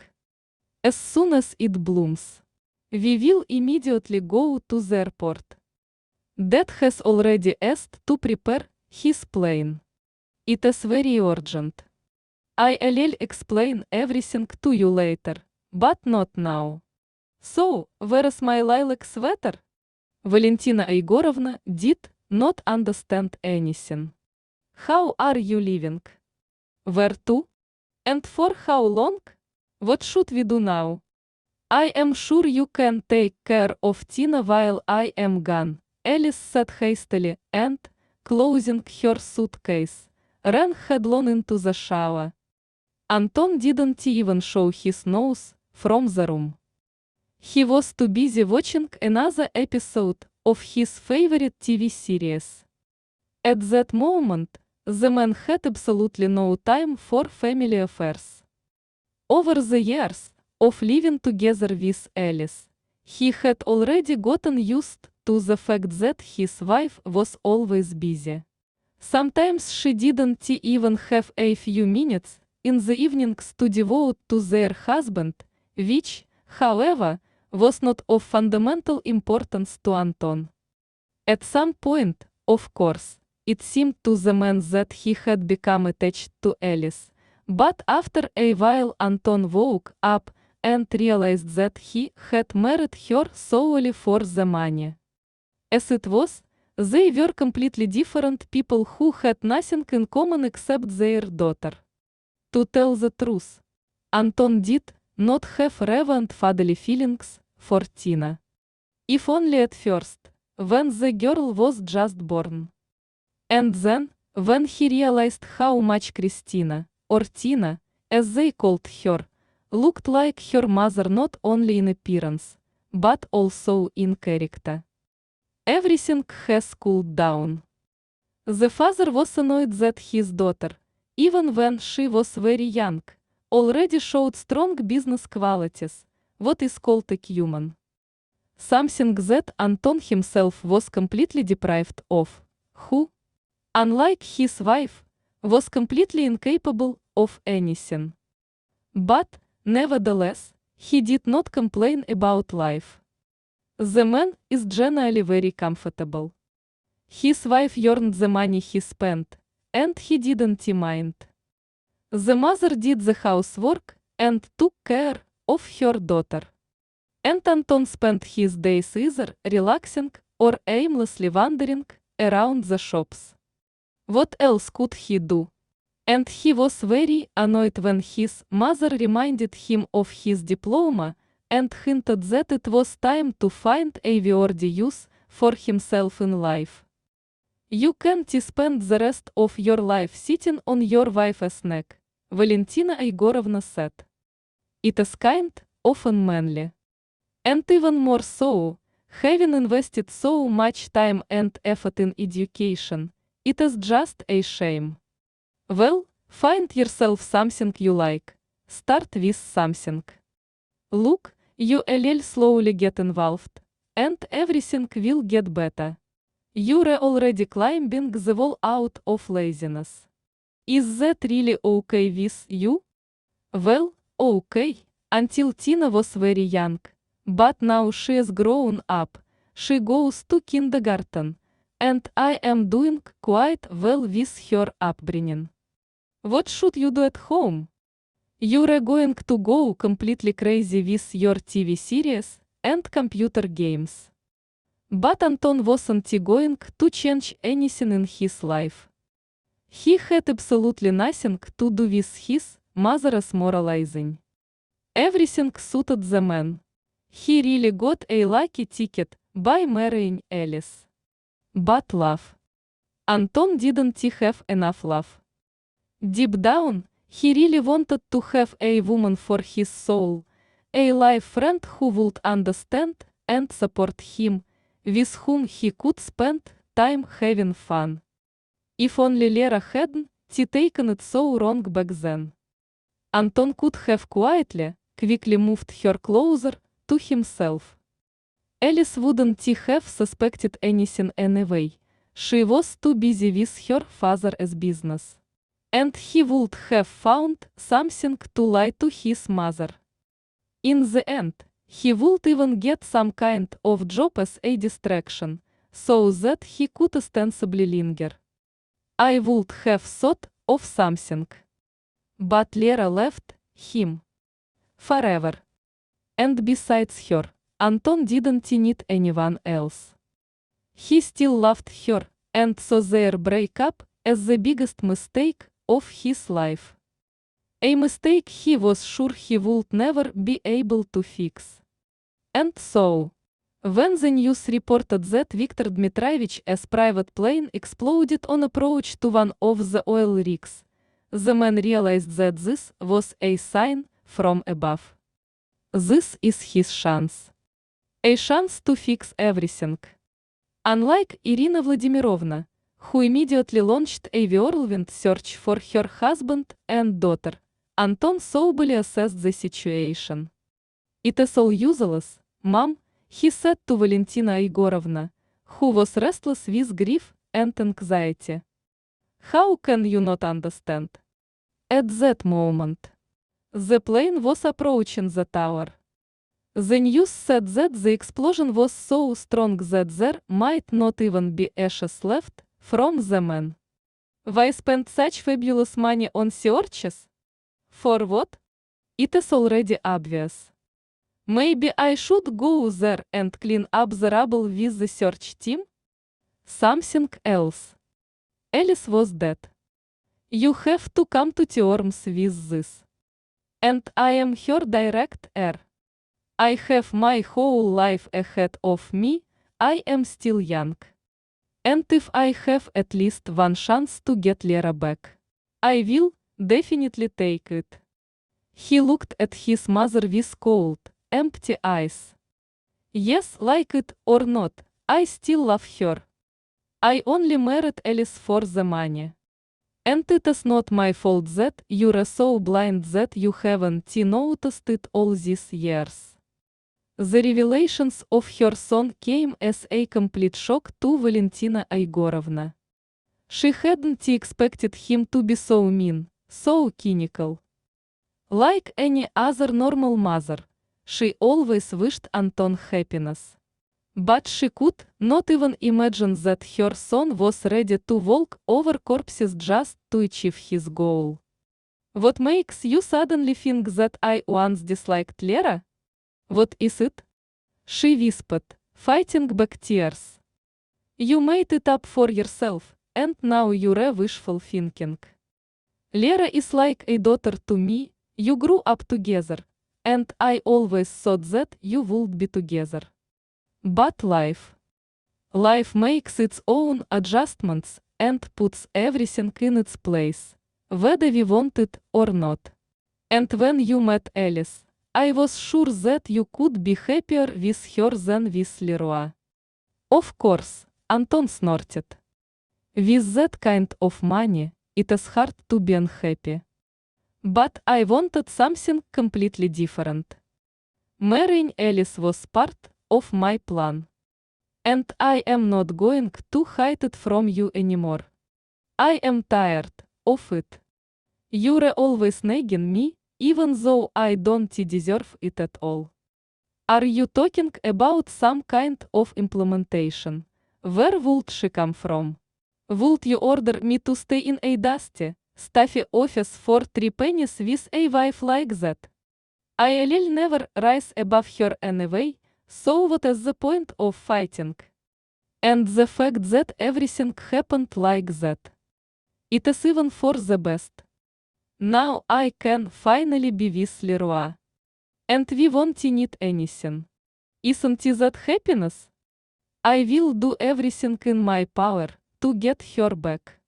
As soon as it blooms, we will immediately go to the airport. Dad has already asked to prepare his plane. It is very urgent. I'll explain everything to you later, but not now. So, where's my lilac sweater? Valentina Igorovna did not understand anything. How are you living? Where to? And for how long? What should we do now? I am sure you can take care of Tina while I am gone, Alice said hastily and, closing her suitcase, ran headlong into the shower. Anton didn't even show his nose from the room. He was too busy watching another episode of his favorite TV series. At that moment, the man had absolutely no time for family affairs. Over the years of living together with Alice, he had already gotten used to the fact that his wife was always busy. Sometimes she didn't even have a few minutes in the evenings to devote to their husband, which, however, was not of fundamental importance to Anton. At some point, of course, it seemed to the man that he had become attached to Alice, but after a while Anton woke up and realized that he had married her solely for the money. As it was, they were completely different people who had nothing in common except their daughter. To tell the truth, Anton did not have relevant fatherly feelings for Tina. If only at first, when the girl was just born. And then, when he realized how much Christina, or Tina, as they called her, looked like her mother not only in appearance, but also in character. Everything has cooled down. The father was annoyed that his daughter, even when she was very young, already showed strong business qualities, what is called acumen. Something that Anton himself was completely deprived of, who, unlike his wife, was completely incapable of anything. But, nevertheless, he did not complain about life. The man is generally very comfortable. His wife earned the money he spent, and he didn't mind. The mother did the housework and took care of her daughter. And Anton spent his days either relaxing or aimlessly wandering around the shops. What else could he do? And he was very annoyed when his mother reminded him of his diploma and hinted that it was time to find a worthy use for himself in life. You can't spend the rest of your life sitting on your wife's neck, Valentina Igorovna said. It is kind of unmanly. And even more so, having invested so much time and effort in education, it is just a shame. Well, find yourself something you like. Start with something. Look, you will slowly get involved, and everything will get better. You're already climbing the wall out of laziness. Is that really okay with you? Well, okay, until Tina was very young, but now she is grown up, she goes to kindergarten, and I am doing quite well with her upbringing. What should you do at home? You're going to go completely crazy with your TV series and computer games. But Anton wasn't going to change anything in his life. He had absolutely nothing to do with his mother's moralizing. Everything suited the man. He really got a lucky ticket by marrying Alice. But love. Anton didn't have enough love. Deep down, he really wanted to have a woman for his soul, a life friend who would understand and support him, with whom he could spend time having fun. If only Lera hadn't taken it so wrong back then. Anton could have quietly, quickly moved her closer to himself. Alice wouldn't have suspected anything anyway, she was too busy with her father's business. And he would have found something to lie to his mother. In the end, he would even get some kind of job as a distraction, so that he could ostensibly linger. I would have thought of something. But Lera left him. Forever. And besides her, Anton didn't need anyone else. He still loved her, and saw their breakup as the biggest mistake of his life. A mistake he was sure he would never be able to fix. And so, when the news reported that Viktor Dmitrievich's private plane exploded on approach to one of the oil rigs, the man realized that this was a sign from above. This is his chance. A chance to fix everything. Unlike Irina Vladimirovna, who immediately launched a whirlwind search for her husband and daughter, Anton soberly assessed the situation. "It is all useless, Mom," he said to Valentina Igorovna, who was restless with grief and anxiety. "How can you not understand?" At that moment, the plane was approaching the tower. The news said that the explosion was so strong that there might not even be ashes left from the man. Why spend such fabulous money on searches? For what? It is already obvious. Maybe I should go there and clean up the rubble with the search team? Something else. Alice was dead. You have to come to terms with this. And I am her direct heir. I have my whole life ahead of me, I am still young. And if I have at least one chance to get Lera back, I will definitely take it. He looked at his mother with cold, empty eyes. Yes, like it or not, I still love her. I only married Alice for the money. And it is not my fault that you're so blind that you haven't noticed it all these years. The revelations of her son came as a complete shock to Valentina Igorovna. She hadn't expected him to be so mean, so cynical. Like any other normal mother, she always wished Anton happiness. But she could not even imagine that her son was ready to walk over corpses just to achieve his goal. What makes you suddenly think that I once disliked Lera? What is it? She whispered, fighting back tears. You made it up for yourself, and now you're wishful thinking. Lera is like a daughter to me, you grew up together, and I always thought that you would be together. But life makes its own adjustments and puts everything in its place, whether we want it or not. And when you met Alice, I was sure that you could be happier with her than with Leroy. Of course, Anton snorted. With that kind of money, it is hard to be unhappy. But I wanted something completely different. Marrying Alice was part of my plan. And I am not going to hide it from you anymore. I am tired of it. You're always nagging me, even though I don't deserve it at all. Are you talking about some kind of implementation? Where would she come from? Would you order me to stay in a dusty, stuffy office for 3 pennies with a wife like that? I'll never rise above her anyway, so what is the point of fighting? And the fact that everything happened like that. It is even for the best. Now I can finally be with Leroy. And we won't need anything. Isn't that happiness? I will do everything in my power to get her back.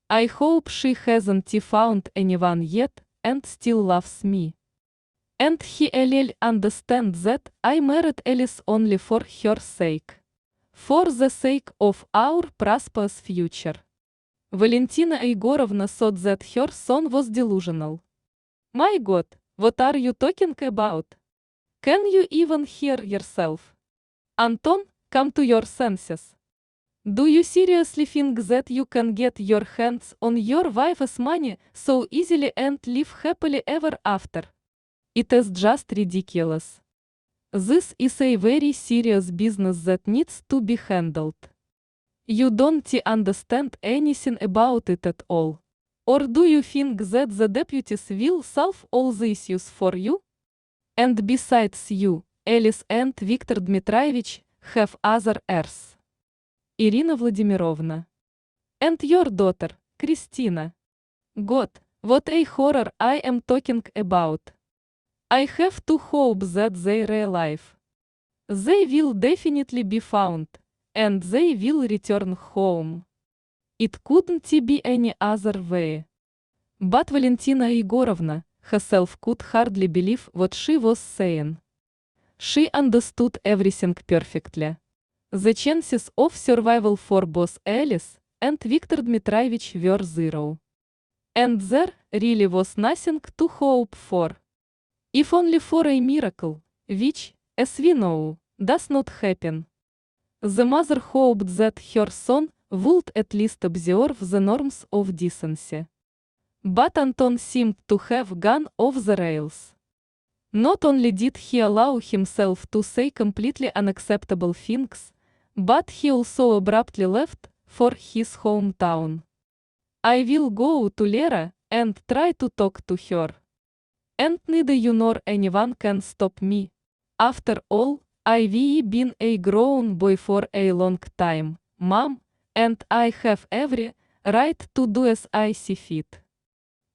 I hope she hasn't found anyone yet and still loves me. And he'll understand that I married Alice only for her sake. For the sake of our prosperous future. Valentina Igorovna thought that her son was delusional. My God, what are you talking about? Can you even hear yourself? Anton, come to your senses. Do you seriously think that you can get your hands on your wife's money so easily and live happily ever after? It is just ridiculous. This is a very serious business that needs to be handled. You don't understand anything about it at all. Or do you think that the deputies will solve all the issues for you? And besides you, Alice and Viktor Dmitrievich have other heirs. Ирина Владимировна. And your daughter, Christina. God, what a horror I am talking about. I have to hope that they realize. They will definitely be found, and they will return home. It couldn't be any other way. But Valentina Igorovna herself could hardly believe what she was saying. She understood everything perfectly. The chances of survival for both Alice and Viktor Dmitrovich were zero. And there really was nothing to hope for. If only for a miracle, which, as we know, does not happen. The mother hoped that her son would at least observe the norms of decency. But Anton seemed to have gone off the rails. Not only did he allow himself to say completely unacceptable things, but he also abruptly left for his hometown. I will go to Lera and try to talk to her. And neither you nor anyone can stop me. After all, I've been a grown boy for a long time, Mom, and I have every right to do as I see fit.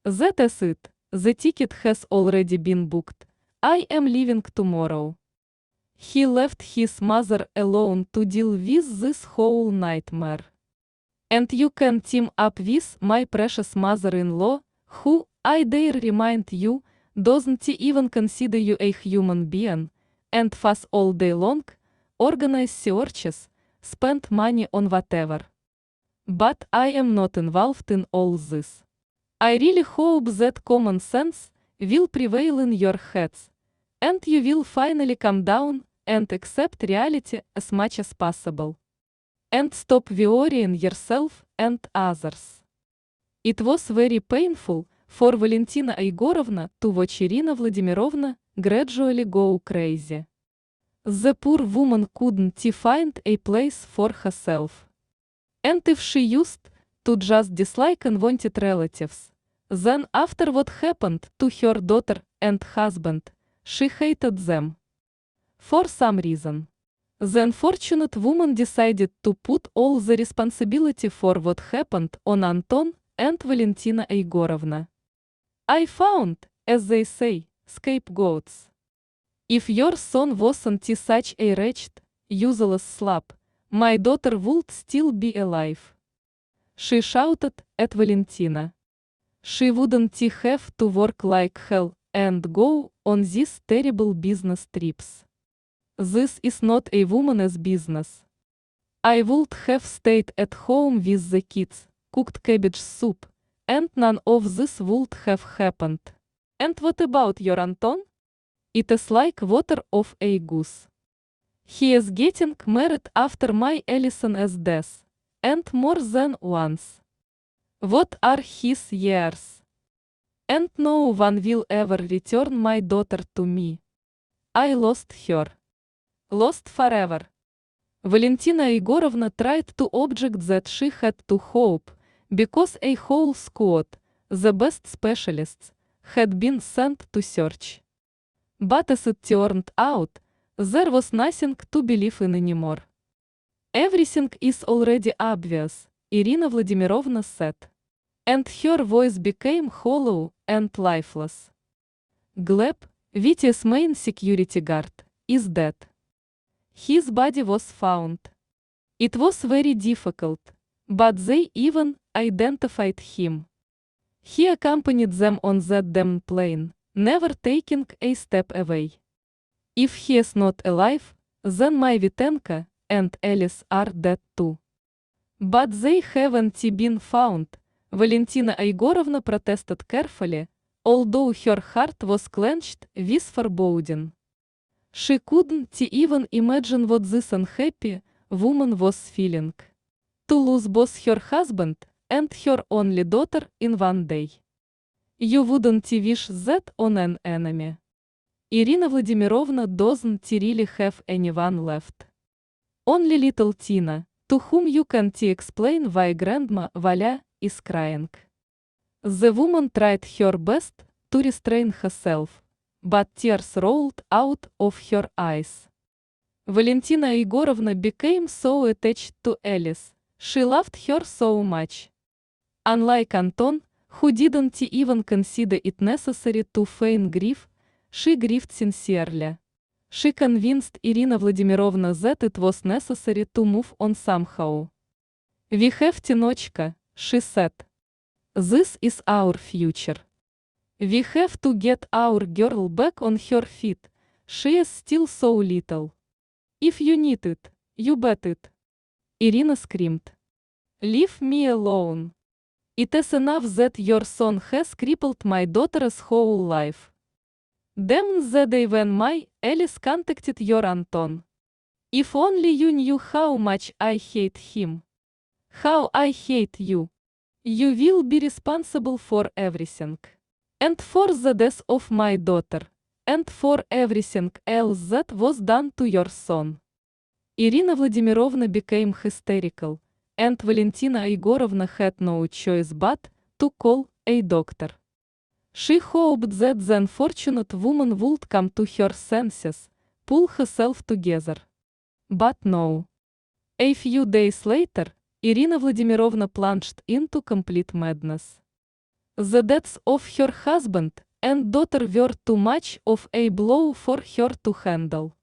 That is it, the ticket has already been booked. I am leaving tomorrow. He left his mother alone to deal with this whole nightmare. And you can team up with my precious mother-in-law, who, I dare remind you, doesn't even consider you a human being, and fuss all day long, organize searches, spend money on whatever. But I am not involved in all this. I really hope that common sense will prevail in your heads, and you will finally calm down and accept reality as much as possible. And stop worrying yourself and others. It was very painful for Valentina Igorovna to watch Irina Vladimirovna gradually go crazy. The poor woman couldn't find a place for herself. And if she used to just dislike unwanted relatives, then after what happened to her daughter and husband, she hated them. For some reason, the unfortunate woman decided to put all the responsibility for what happened on Anton and Valentina Igorovna. I found, as they say, scapegoats. If your son wasn't such a wretched, useless slap, my daughter would still be alive. She shouted at Valentina. She wouldn't have to work like hell and go on these terrible business trips. This is not a woman's business. I would have stayed at home with the kids, cooked cabbage soup, and none of this would have happened. And what about your Anton? It is like water off a goose. He is getting married after my Alison's death, and more than once. What are his years? And no one will ever return my daughter to me. I lost her. Lost forever. Valentina Igorovna tried to object that she had to hope, because a whole squad, the best specialists, had been sent to search. But as it turned out, there was nothing to believe in anymore. Everything is already obvious, Irina Vladimirovna said. And her voice became hollow and lifeless. Gleb, Viti's main security guard, is dead. His body was found. It was very difficult, but they even identified him. He accompanied them on that damn plane, never taking a step away. If he is not alive, then my Vitenka and Alice are dead too. But they haven't been found, Valentina Igorovna protested carefully, although her heart was clenched with foreboding. She couldn't even imagine what this unhappy woman was feeling. To lose both her husband and her only daughter in one day. You wouldn't wish that on an enemy. Irina Vladimirovna doesn't really have anyone left. Only little Tina, to whom you can't explain why Grandma Valia is crying. The woman tried her best to restrain herself, but tears rolled out of her eyes. Valentina Igorovna became so attached to Alice, she loved her so much. Unlike Anton, who didn't even consider it necessary to feign grief, she grieved sincerely. She convinced Irina Vladimirovna that it was necessary to move on somehow. We have Tinochka, she said. This is our future. We have to get our girl back on her feet, she is still so little. If you need it, you bet it. Irina screamed. Leave me alone. It is enough that your son has crippled my daughter's whole life. Damn the day when my Alice contacted your Anton. If only you knew how much I hate him. How I hate you. You will be responsible for everything. And for the death of my daughter. And for everything else that was done to your son. Irina Vladimirovna became hysterical, and Valentina Igorovna had no choice but to call a doctor. She hoped that the unfortunate woman would come to her senses, pull herself together. But no. A few days later, Irina Vladimirovna plunged into complete madness. The deaths of her husband and daughter were too much of a blow for her to handle.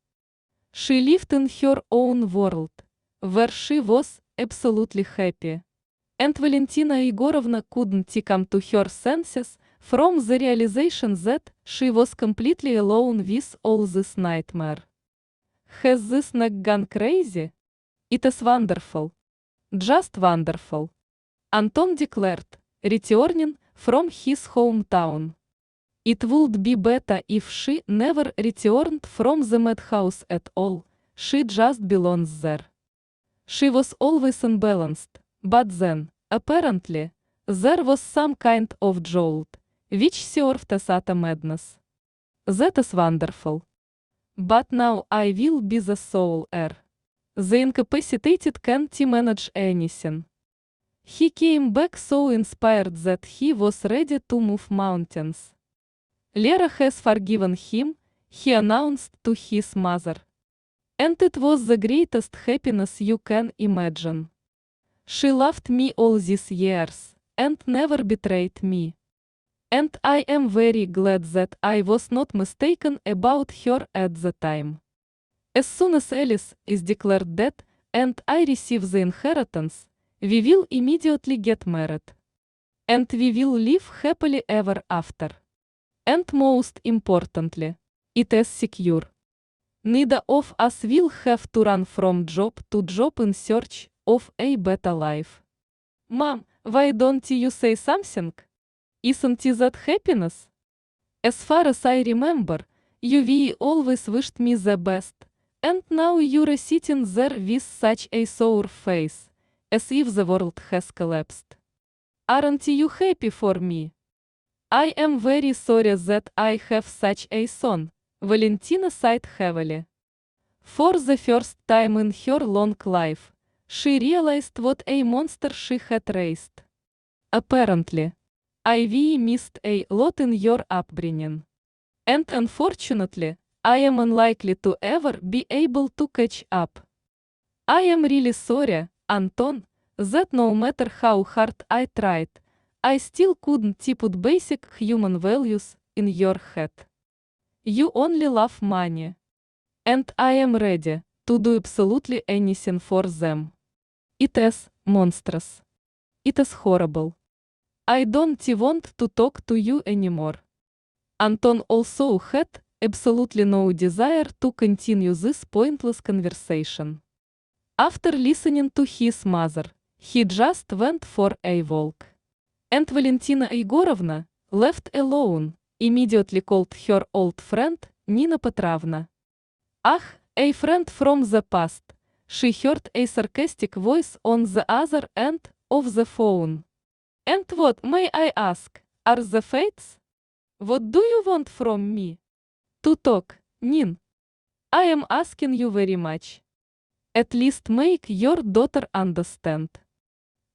She lived in her own world, where she was absolutely happy. And Valentina Igorovna couldn't come to her senses from the realization that she was completely alone with all this nightmare. Has this neck gone crazy? It is wonderful. Just wonderful. Anton declared, returning from his hometown. It would be better if she never returned from the madhouse at all, she just belongs there. She was always unbalanced, but then, apparently, there was some kind of jolt, which served as a madness. That is wonderful. But now I will be the sole heir. The incapacitated can't manage anything. He came back so inspired that he was ready to move mountains. Lera has forgiven him, he announced to his mother. And it was the greatest happiness you can imagine. She loved me all these years, and never betrayed me. And I am very glad that I was not mistaken about her at the time. As soon as Alice is declared dead, and I receive the inheritance, we will immediately get married. And we will live happily ever after. And most importantly, it is secure. Neither of us will have to run from job to job in search of a better life. Mom, why don't you say something? Isn't that happiness? As far as I remember, you always wished me the best, and now you're sitting there with such a sour face, as if the world has collapsed. Aren't you happy for me? I am very sorry that I have such a son, Valentina sighed heavily. For the first time in her long life, she realized what a monster she had raised. Apparently, I missed a lot in your upbringing. And unfortunately, I am unlikely to ever be able to catch up. I am really sorry, Anton, that no matter how hard I tried, I still couldn't put basic human values in your head. You only love money. And I am ready to do absolutely anything for them. It is monstrous. It is horrible. I don't want to talk to you anymore. Anton also had absolutely no desire to continue this pointless conversation. After listening to his mother, he just went for a walk. And Valentina Igorovna, left alone, immediately called her old friend Nina Petrovna. Ah, a friend from the past, she heard a sarcastic voice on the other end of the phone. And what, may I ask, are the fates? What do you want from me? To talk, Nin. I am asking you very much. At least make your daughter understand.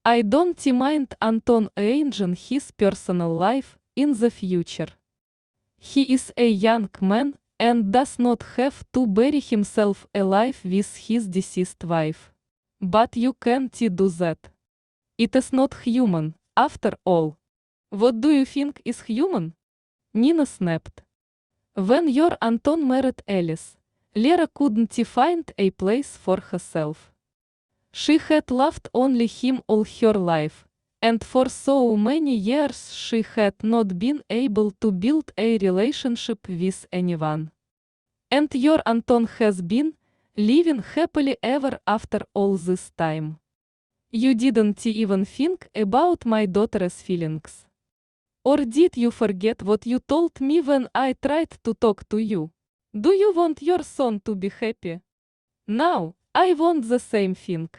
I don't mind Anton arranging his personal life in the future. He is a young man, and does not have to bury himself alive with his deceased wife. But you can't do that. It is not human, after all. What do you think is human? Nina snapped. When your Anton married Alice, Lera couldn't find a place for herself. She had loved only him all her life, and for so many years she had not been able to build a relationship with anyone. And your Anton has been living happily ever after all this time. You didn't even think about my daughter's feelings. Or did you forget what you told me when I tried to talk to you? Do you want your son to be happy? Now, I want the same thing.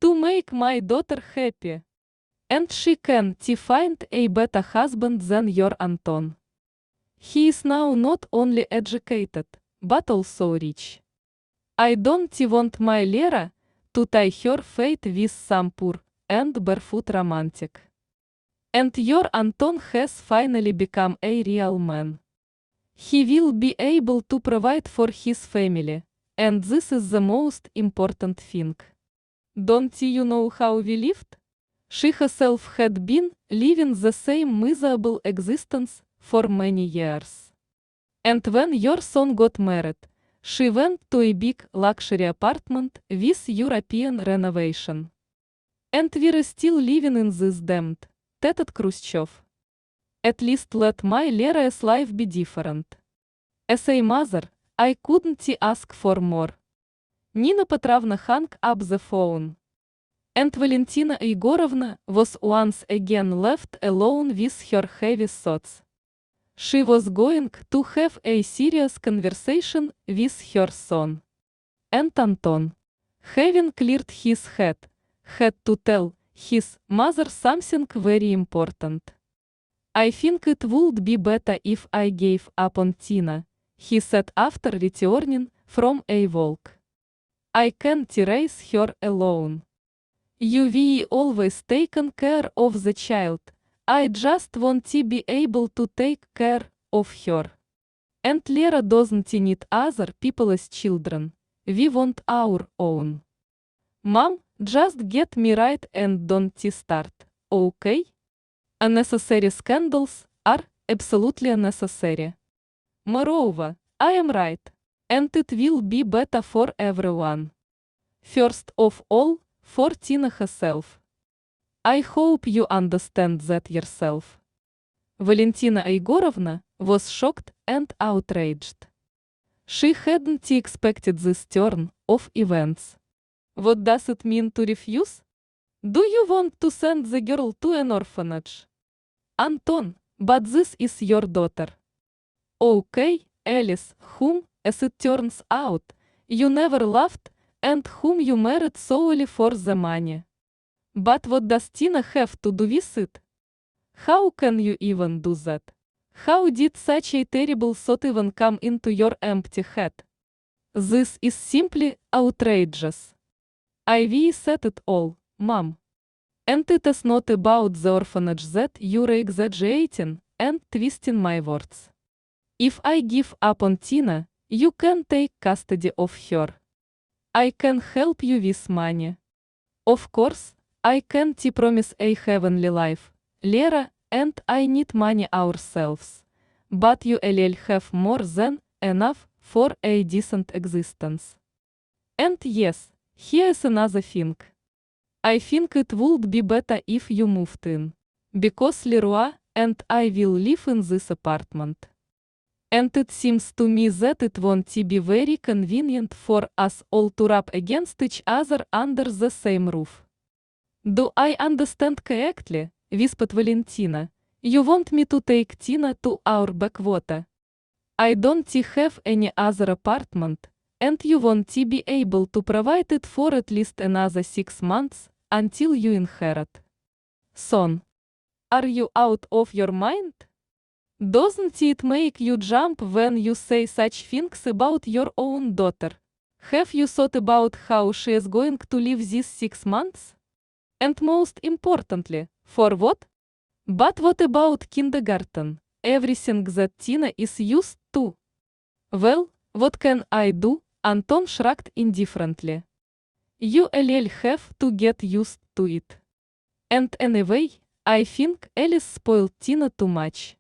To make my daughter happy. And she can't find a better husband than your Anton. He is now not only educated, but also rich. I don't want my Lera to tie her fate with some poor and barefoot romantic. And your Anton has finally become a real man. He will be able to provide for his family, and this is the most important thing. Don't you know how we lived? She herself had been living the same miserable existence for many years. And when your son got married, she went to a big luxury apartment with European renovation. And we're still living in this damned Tetet Khrushchev. At least let my Lera's life be different. As a mother, I couldn't ask for more. Nina Petrovna hung up the phone. And Valentina Igorovna was once again left alone with her heavy thoughts. She was going to have a serious conversation with her son. And Anton, having cleared his head, had to tell his mother something very important. I think it would be better if I gave up on Tina, he said after returning from a walk. I can't raise her alone. You've always taken care of the child. I just want to be able to take care of her. And Lera doesn't need other people's children. We want our own. Mom, just get me right and don't start, okay? Unnecessary scandals are absolutely unnecessary. Moreover, I am right. And it will be better for everyone. First of all, for Tina herself. I hope you understand that yourself. Valentina Igorovna was shocked and outraged. She hadn't expected this turn of events. What does it mean to refuse? Do you want to send the girl to an orphanage? Anton, but this is your daughter. Okay, Alice, whom, as it turns out, you never loved, and whom you married solely for the money. But what does Tina have to do with it? How can you even do that? How did such a terrible thought even come into your empty head? This is simply outrageous. I've said it all, Mom. And it is not about the orphanage that you're exaggerating and twisting my words. If I give up on Tina, you can take custody of her. I can help you with money. Of course, I can't promise a heavenly life, Lera, and I need money ourselves. But you will have more than enough for a decent existence. And yes, here's another thing. I think it would be better if you moved in. Because Leroy and I will live in this apartment. And it seems to me that it won't be very convenient for us all to rub against each other under the same roof. Do I understand correctly, whispered Valentina? You want me to take Tina to our backwater? I don't have any other apartment, and you want to be able to provide it for at least another 6 months, until you inherit. Son, are you out of your mind? Doesn't it make you jump when you say such things about your own daughter? Have you thought about how she is going to live these 6 months? And most importantly, for what? But what about kindergarten, everything that Tina is used to? Well, what can I do? Anton shrugged indifferently. You'll have to get used to it. And anyway, I think Alice spoiled Tina too much.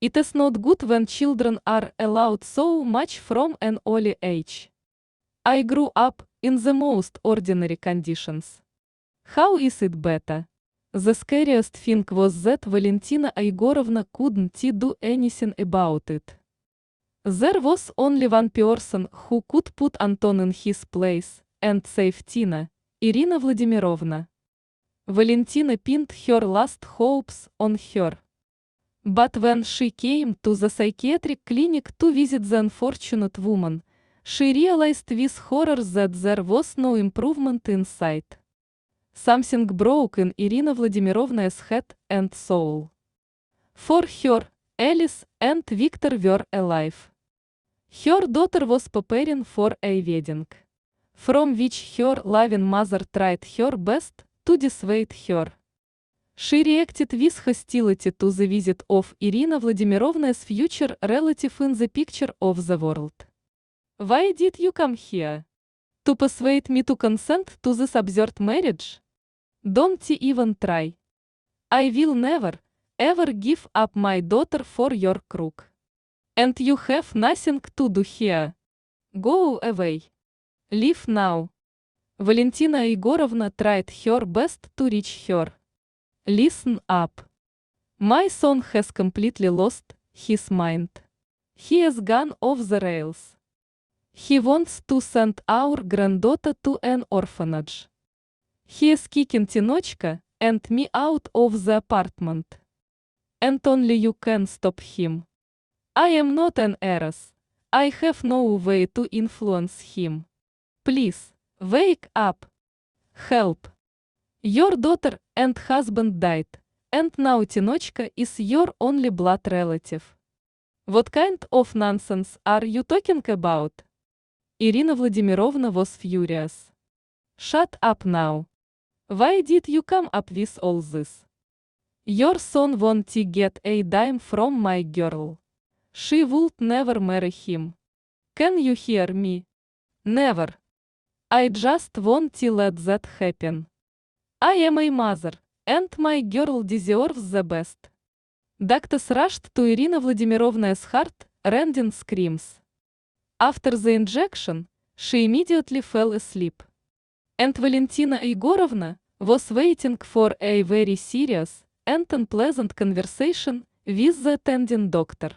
It is not good when children are allowed so much from an early age. I grew up in the most ordinary conditions. How is it better? The scariest thing was that Valentina Igorovna couldn't do anything about it. There was only one person who could put Anton in his place and save Tina, Irina Vladimirovna. Valentina pinned her last hopes on her. But when she came to the psychiatric clinic to visit the unfortunate woman, she realized with horror that there was no improvement in sight. Something broke in Irina Vladimirovna's head and soul. For her, Alice and Victor were alive. Her daughter was preparing for a wedding, from which her loving mother tried her best to dissuade her. She reacted with hostility to the visit of Irina Vladimirovna's future relative in the picture of the world. Why did you come here? To persuade me to consent to this absurd marriage? Don't even try. I will never, ever give up my daughter for your crook. And you have nothing to do here. Go away. Leave now. Valentina Igorovna tried her best to reach her. Listen up. My son has completely lost his mind. He has gone off the rails. He wants to send our granddaughter to an orphanage. He is kicking Tinochka and me out of the apartment. And only you can stop him. I am not an heiress. I have no way to influence him. Please, wake up. Help. Your daughter and husband died, and now Tinochka is your only blood relative. What kind of nonsense are you talking about? Irina Vladimirovna was furious. Shut up now. Why did you come up with all this? Your son won't get a dime from my girl. She would never marry him. Can you hear me? Never. I just won't let that happen. I am a mother, and my girl deserves the best. Doctors rushed to Irina Vladimirovna's heart-rending screams. After the injection, she immediately fell asleep. And Valentina Igorovna was waiting for a very serious and unpleasant conversation with the attending doctor.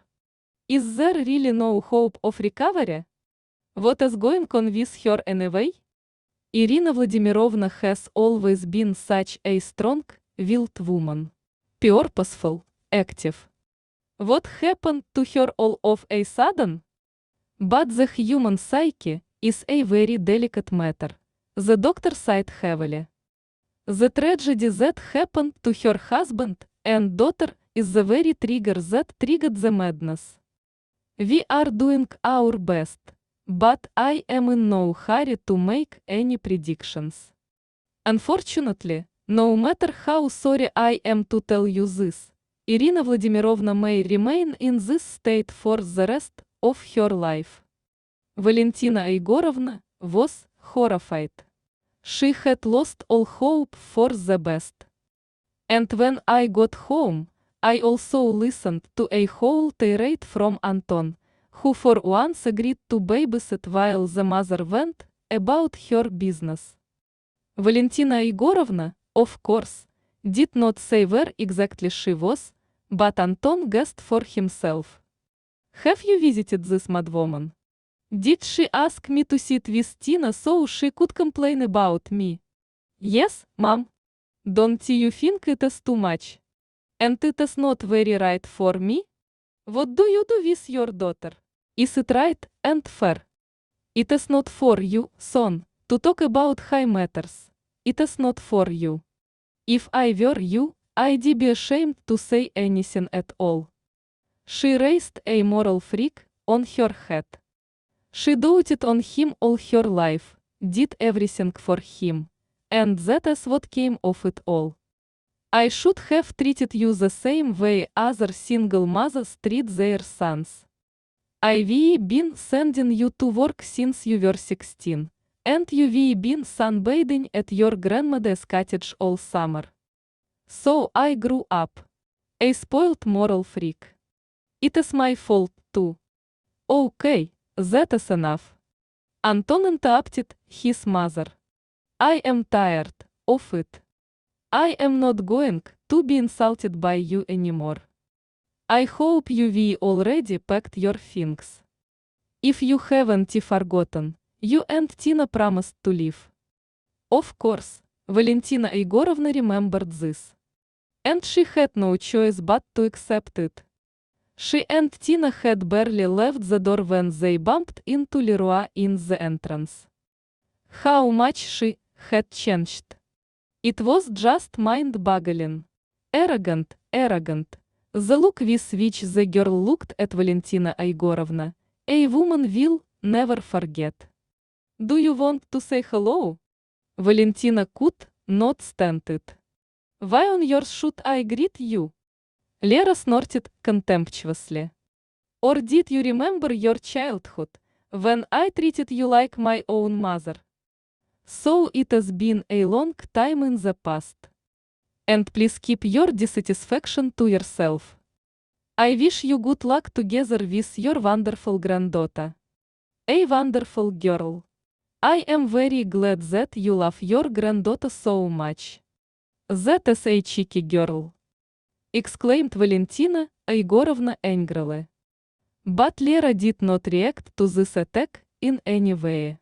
Is there really no hope of recovery? What is going on with her anyway? Irina Vladimirovna has always been such a strong-willed woman. Purposeful, active. What happened to her all of a sudden? But the human psyche is a very delicate matter. The doctor sighed heavily. The tragedy that happened to her husband and daughter is the very trigger that triggered the madness. We are doing our best, but I am in no hurry to make any predictions. Unfortunately, no matter how sorry I am to tell you this, Irina Vladimirovna may remain in this state for the rest of her life. Valentina Igorovna was horrified. She had lost all hope for the best. And when I got home, I also listened to a whole tirade from Anton, who for once agreed to babysit while the mother went about her business. Valentina Igorovna, of course, did not say where exactly she was, but Anton guessed for himself. Have you visited this madwoman? Did she ask me to sit with Tina so she could complain about me? Yes, mom. Don't you think it is too much? And it is not very right for me? What do you do with your daughter? Is it right and fair? It is not for you, son, to talk about high matters. It is not for you. If I were you, I'd be ashamed to say anything at all. She raised a moral freak on her head. She doted on him all her life, did everything for him, and that is what came of it all. I should have treated you the same way other single mothers treat their sons. I've been sending you to work since you were 16, and you've been sunbathing at your grandmother's cottage all summer. So I grew up a spoiled moral freak. It is my fault too. Okay, that is enough. Anton interrupted his mother. I am tired of it. I am not going to be insulted by you anymore. I hope you've already packed your things. If you haven't forgotten, you and Tina promised to leave. Of course, Valentina Igorovna remembered this. And she had no choice but to accept it. She and Tina had barely left the door when they bumped into Leroy in the entrance. How much she had changed. It was just mind-boggling. Arrogant. The look with which the girl looked at Valentina Igorovna, a woman will never forget. Do you want to say hello? Valentina could not stand it. Why on earth should I greet you? Lera snorted contemptuously. Or did you remember your childhood, when I treated you like my own mother? So it has been a long time in the past. And please keep your dissatisfaction to yourself. I wish you good luck together with your wonderful granddaughter. A wonderful girl. I am very glad that you love your granddaughter so much. That is a cheeky girl, exclaimed Valentina Igorovna angrily. But Lera did not react to this attack in any way.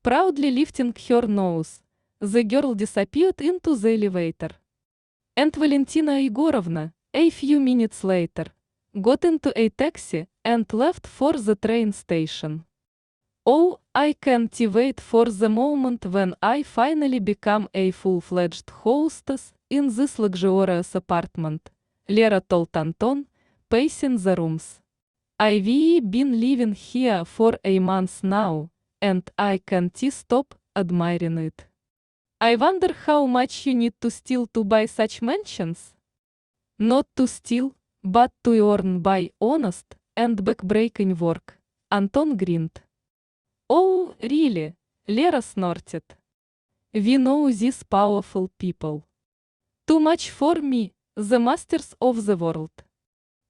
Proudly lifting her nose, the girl disappeared into the elevator. And Valentina Igorovna, a few minutes later, got into a taxi and left for the train station. Oh, I can't wait for the moment when I finally become a full-fledged hostess in this luxurious apartment, Lera told Anton, pacing the rooms. I've been living here for a month now, and I can't stop admiring it. I wonder how much you need to steal to buy such mansions? Not to steal, but to earn by honest and backbreaking work, Anton grinned. Oh, really? Lera snorted. We know these powerful people. Too much for me, the masters of the world.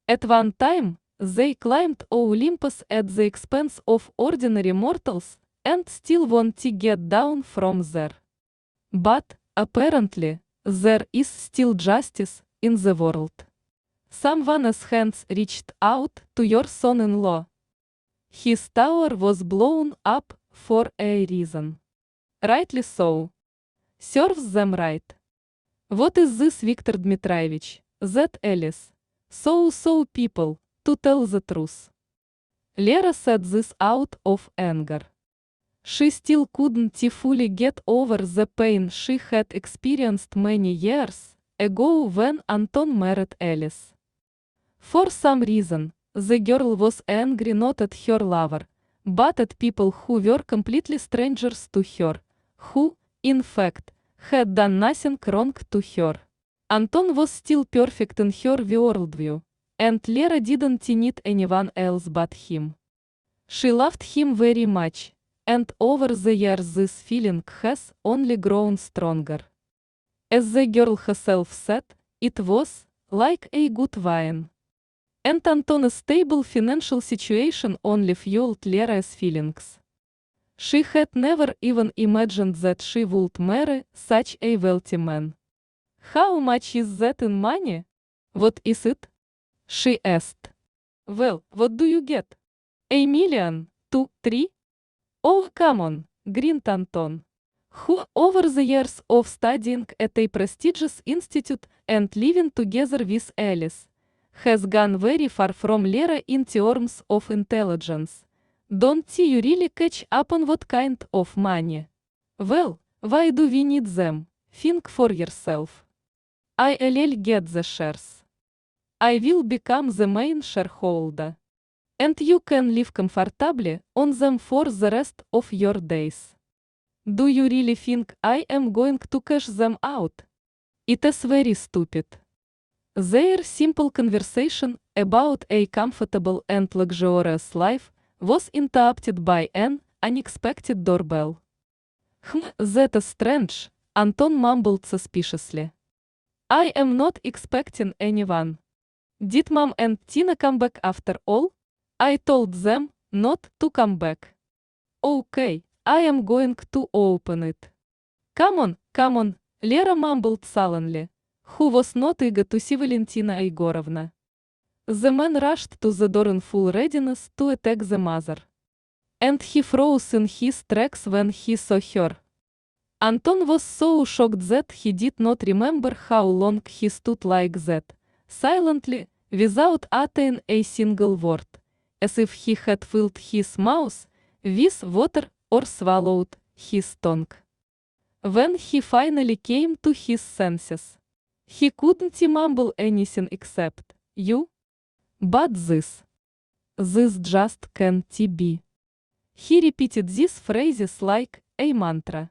At one time, they climbed Olympus at the expense of ordinary mortals and still want to get down from there. But, apparently, there is still justice in the world. Someone's hands reached out to your son-in-law. His tower was blown up for a reason. Rightly so. Serves them right. What is this, Viktor Dmitrievich? That Alice. So people, to tell the truth. Lera said this out of anger. She still couldn't fully get over the pain she had experienced many years ago when Anton married Alice. For some reason, the girl was angry not at her lover, but at people who were completely strangers to her, who, in fact, had done nothing wrong to her. Anton was still perfect in her worldview, and Lera didn't need anyone else but him. She loved him very much, and over the years this feeling has only grown stronger. As the girl herself said, it was like a good wine. And Anton's stable financial situation only fueled Lera's feelings. She had never even imagined that she would marry such a wealthy man. How much is that in money? What is it? She asked. Well, what do you get? 1 million, 2, 3? Oh, come on, grinned Anton, who, over the years of studying at a prestigious institute and living together with Alice, has gone very far from Lera in terms of intelligence. Don't you really catch up on what kind of money? Well, why do we need them? Think for yourself. I'll get the shares. I will become the main shareholder. And you can live comfortably on them for the rest of your days. Do you really think I am going to cash them out? It is very stupid. Their simple conversation about a comfortable and luxurious life, was interrupted by an unexpected doorbell. That's strange, Anton mumbled suspiciously. I am not expecting anyone. Did Mom and Tina come back after all? I told them not to come back. Okay, I am going to open it. Come on, Lera mumbled sullenly, who was not eager to see Valentina Igorovna. The man rushed to the door in full readiness to attack the mother. And he froze in his tracks when he saw her. Anton was so shocked that he did not remember how long he stood like that, silently, without uttering a single word, as if he had filled his mouth with water or swallowed his tongue. When he finally came to his senses, he couldn't mumble anything except, "You? But this just can't be." He repeated these phrases like a mantra.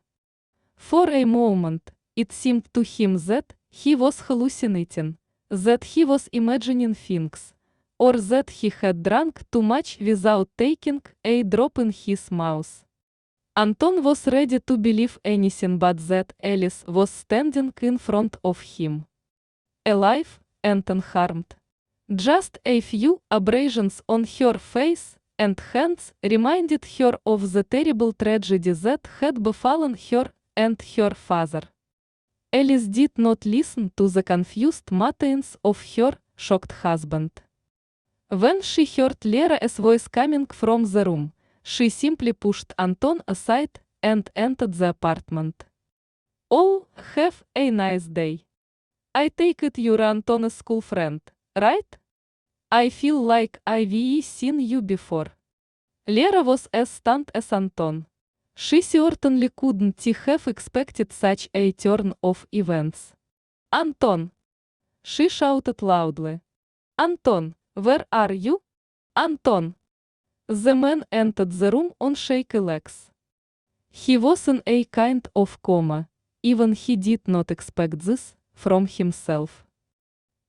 For a moment, it seemed to him that he was hallucinating, that he was imagining things, or that he had drunk too much without taking a drop in his mouth. Anton was ready to believe anything but that Alice was standing in front of him. Alive and unharmed. Just a few abrasions on her face and hands reminded her of the terrible tragedy that had befallen her and her father. Alice did not listen to the confused mutterings of her shocked husband. When she heard Lera's voice coming from the room, she simply pushed Anton aside and entered the apartment. Oh, have a nice day. I take it you're Anton's school friend, right? I feel like I've seen you before. Lera was as stunned as Anton. She certainly couldn't have expected such a turn of events. Anton! She shouted loudly. Anton, where are you? Anton! The man entered the room on shaky legs. He was in a kind of coma, even he did not expect this from himself.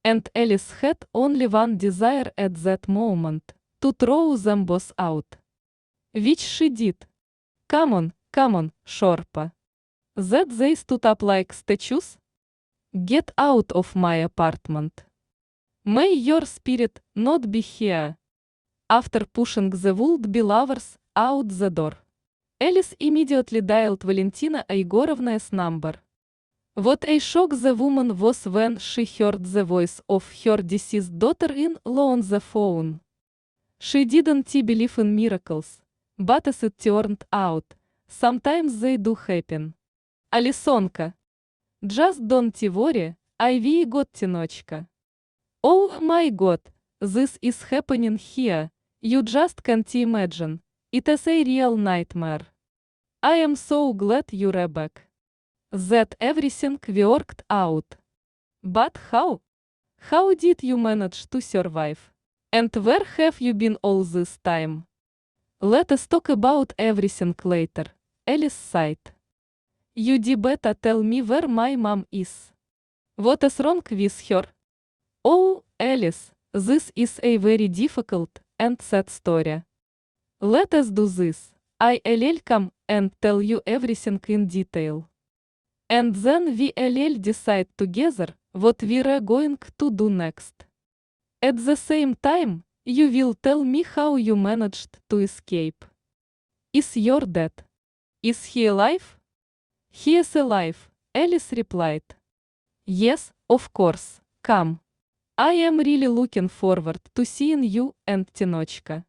And Alice had only one desire at that moment, to throw them both out. Which she did. Come on, Shorpa. That they stood up like statues? Get out of my apartment. May your spirit not be here. After pushing the would-be lovers out the door, Alice immediately dialed Valentina Igorovna's number. What a shock the woman was when she heard the voice of her deceased daughter-in-law on the phone. She didn't believe in miracles, but as it turned out, sometimes they do happen. Алисонка. Just don't worry, I've got Tinочка. Oh my god, this is happening here, you just can't imagine, it is a real nightmare. I am so glad you're back. That everything worked out. But how? How did you manage to survive? And where have you been all this time? Let us talk about everything later, Alice sighed. You'd better tell me where my mom is. What is wrong with her? Oh, Alice, this is a very difficult and sad story. Let us do this. I'll come and tell you everything in detail. And then we'll decide together what we're going to do next. At the same time, you will tell me how you managed to escape. Is your dad? Is he alive? He is alive, Alice replied. Yes, of course, come. I am really looking forward to seeing you and Tinочка.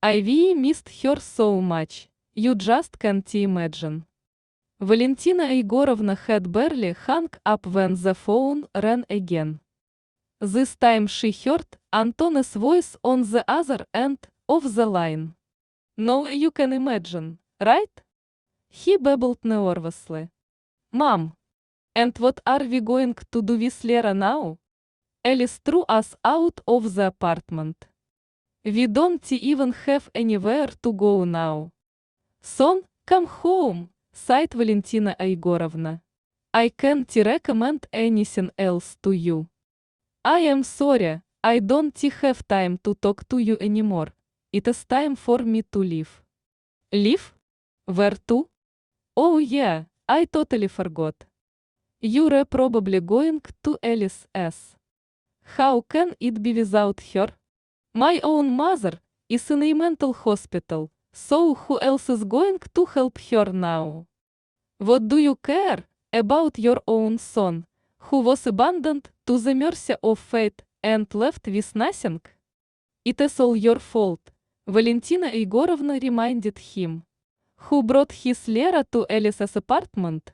I've missed her so much, you just can't imagine. Valentina Igorovna had barely hung up when the phone rang again. This time she heard Anton's voice on the other end of the line. Now you can imagine, right? He babbled nervously. Mom! And what are we going to do with Lera now? Alice threw us out of the apartment. We don't even have anywhere to go now. Son, come home, sighed Valentina Igorovna. I can't recommend anything else to you. I am sorry, I don't have time to talk to you anymore. It is time for me to leave. Leave? Where to? Oh yeah, I totally forgot. You're probably going to Alice's. How can it be without her? My own mother is in a mental hospital, so who else is going to help her now? What do you care about your own son, who was abandoned to the mercy of fate and left with nothing? It is all your fault, Valentina Igorovna reminded him. Who brought his Lera to Alice's apartment?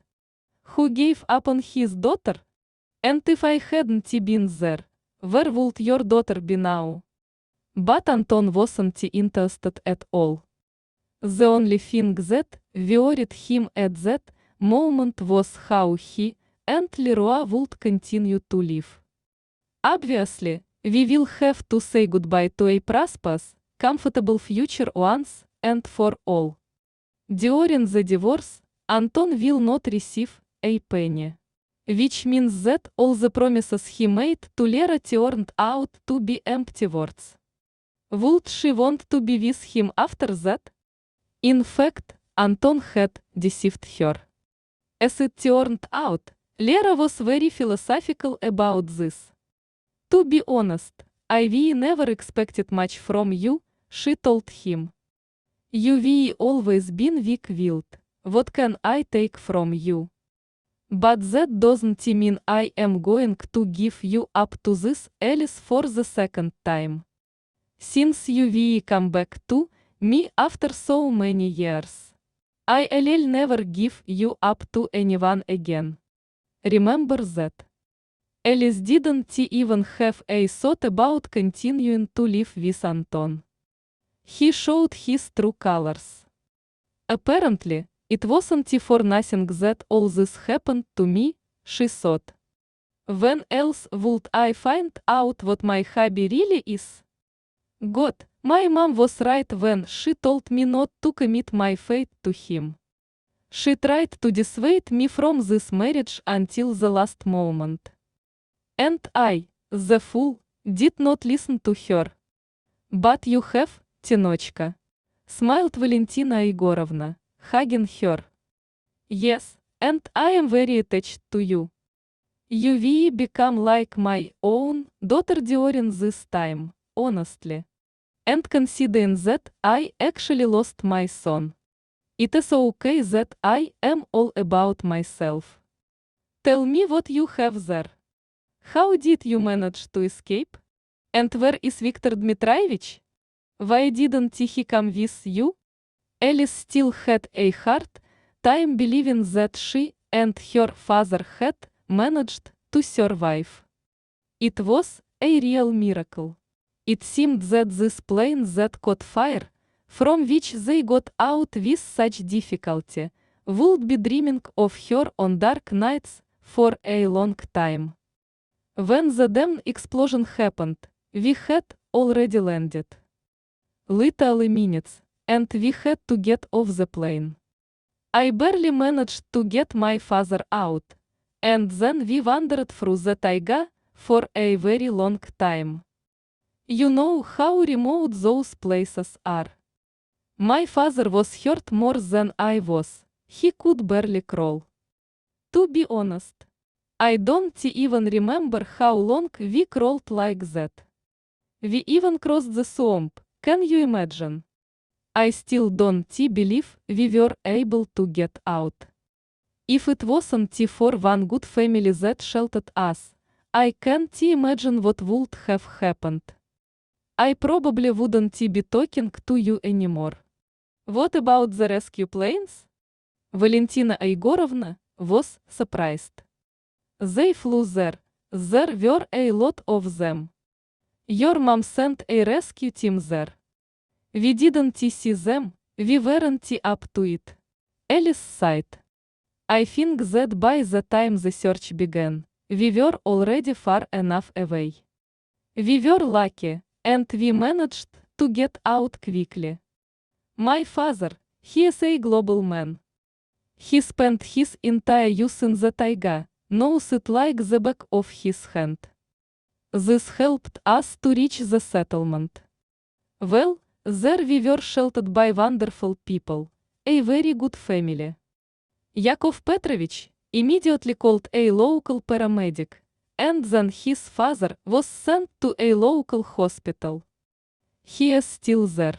Who gave up on his daughter? And if I hadn't been there, where would your daughter be now? But Anton wasn't interested at all. The only thing that worried him at that moment was how he and Leroy would continue to live. Obviously, we will have to say goodbye to a prosperous, comfortable future once and for all. During the divorce, Anton will not receive a penny. Which means that all the promises he made to Lera turned out to be empty words. Would she want to be with him after that? In fact, Anton had deceived her. As it turned out, Lera was very philosophical about this. To be honest, I never expected much from you, she told him. You've always been weak-willed. What can I take from you? But that doesn't mean I am going to give you up to this Alice for the second time. Since you've come back to me after so many years, I'll never give you up to anyone again. Remember that. Alice didn't even have a thought about continuing to live with Anton. He showed his true colors. Apparently, it wasn't for nothing that all this happened to me, she thought. When else would I find out what my hobby really is? God, my mom was right when she told me not to commit my fate to him. She tried to dissuade me from this marriage until the last moment. And I, the fool, did not listen to her. But you have, Tinochka, smiled Valentina Igorovna, hugging her. Yes, and I am very attached to you. You will become like my own daughter during this time, honestly. And considering that I actually lost my son, it is okay that I am all about myself. Tell me what you have there. How did you manage to escape? And where is Viktor Dmitrievich? Why didn't he come with you? Alice still had a hard time believing that she and her father had managed to survive. It was a real miracle. It seemed that this plane that caught fire, from which they got out with such difficulty, would be dreaming of her on dark nights for a long time. When the damn explosion happened, we had already landed. Literally minutes, and we had to get off the plane. I barely managed to get my father out, and then we wandered through the taiga for a very long time. You know how remote those places are. My father was hurt more than I was, he could barely crawl. To be honest, I don't even remember how long we crawled like that. We even crossed the swamp, can you imagine? I still don't believe we were able to get out. If it wasn't for one good family that sheltered us, I can't imagine what would have happened. I probably wouldn't be talking to you anymore. What about the rescue planes? Valentina Igorovna was surprised. They flew there were a lot of them. Your mom sent a rescue team there. We didn't see them, we weren't up to it. Alice sighed. I think that by the time the search began, we were already far enough away. We were lucky, and we managed to get out quickly. My father, he is a global man. He spent his entire youth in the taiga, knows it like the back of his hand. This helped us to reach the settlement. Well, there we were sheltered by wonderful people, a very good family. Yakov Petrovich immediately called a local paramedic, and then his father was sent to a local hospital. He is still there.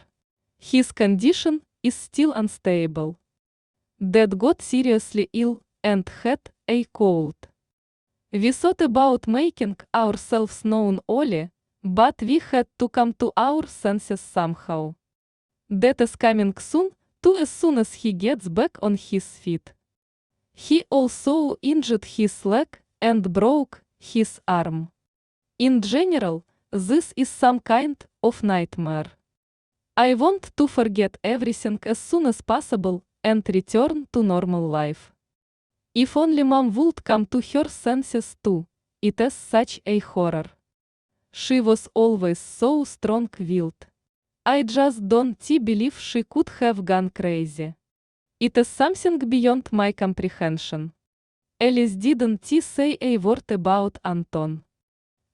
His condition is still unstable. Dad got seriously ill and had a cold. We thought about making ourselves known only, but we had to come to our senses somehow. Dad is coming soon, too, as soon as he gets back on his feet. He also injured his leg and broke his arm. In general, this is some kind of nightmare. I want to forget everything as soon as possible and return to normal life. If only Mom would come to her senses too, it is such a horror. She was always so strong-willed. I just don't believe she could have gone crazy. It is something beyond my comprehension. Alice didn't say a word about Anton.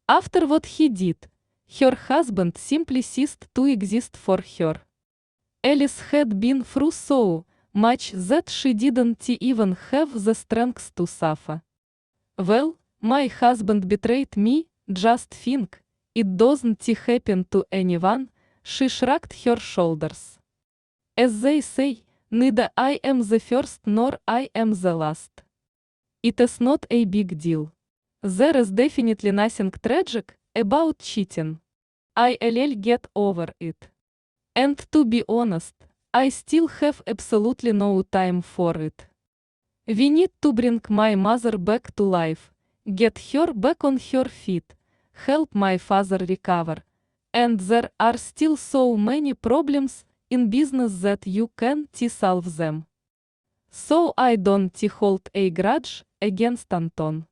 After what he did, her husband simply ceased to exist for her. Alice had been through so much that she didn't even have the strength to suffer. Well, my husband betrayed me, just think, it doesn't happen to anyone, she shrugged her shoulders. As they say, neither I am the first nor I am the last. It is not a big deal. There is definitely nothing tragic about cheating. I'll get over it. And to be honest, I still have absolutely no time for it. We need to bring my mother back to life, get her back on her feet, help my father recover. And there are still so many problems in business that you can't solve them. So I don't hold a grudge against Anton.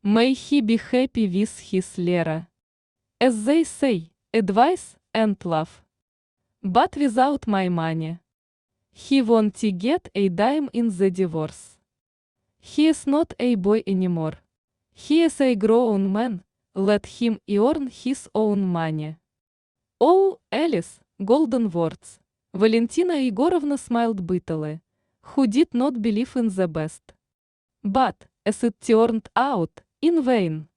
May he be happy with his Lera. As they say, advice and love. But without my money. He won't get a dime in the divorce. He is not a boy anymore. He is a grown man, let him earn his own money. Oh, Alice, golden words. Valentina Igorovna smiled bitterly, who did not believe in the best. But, as it turned out, in vain.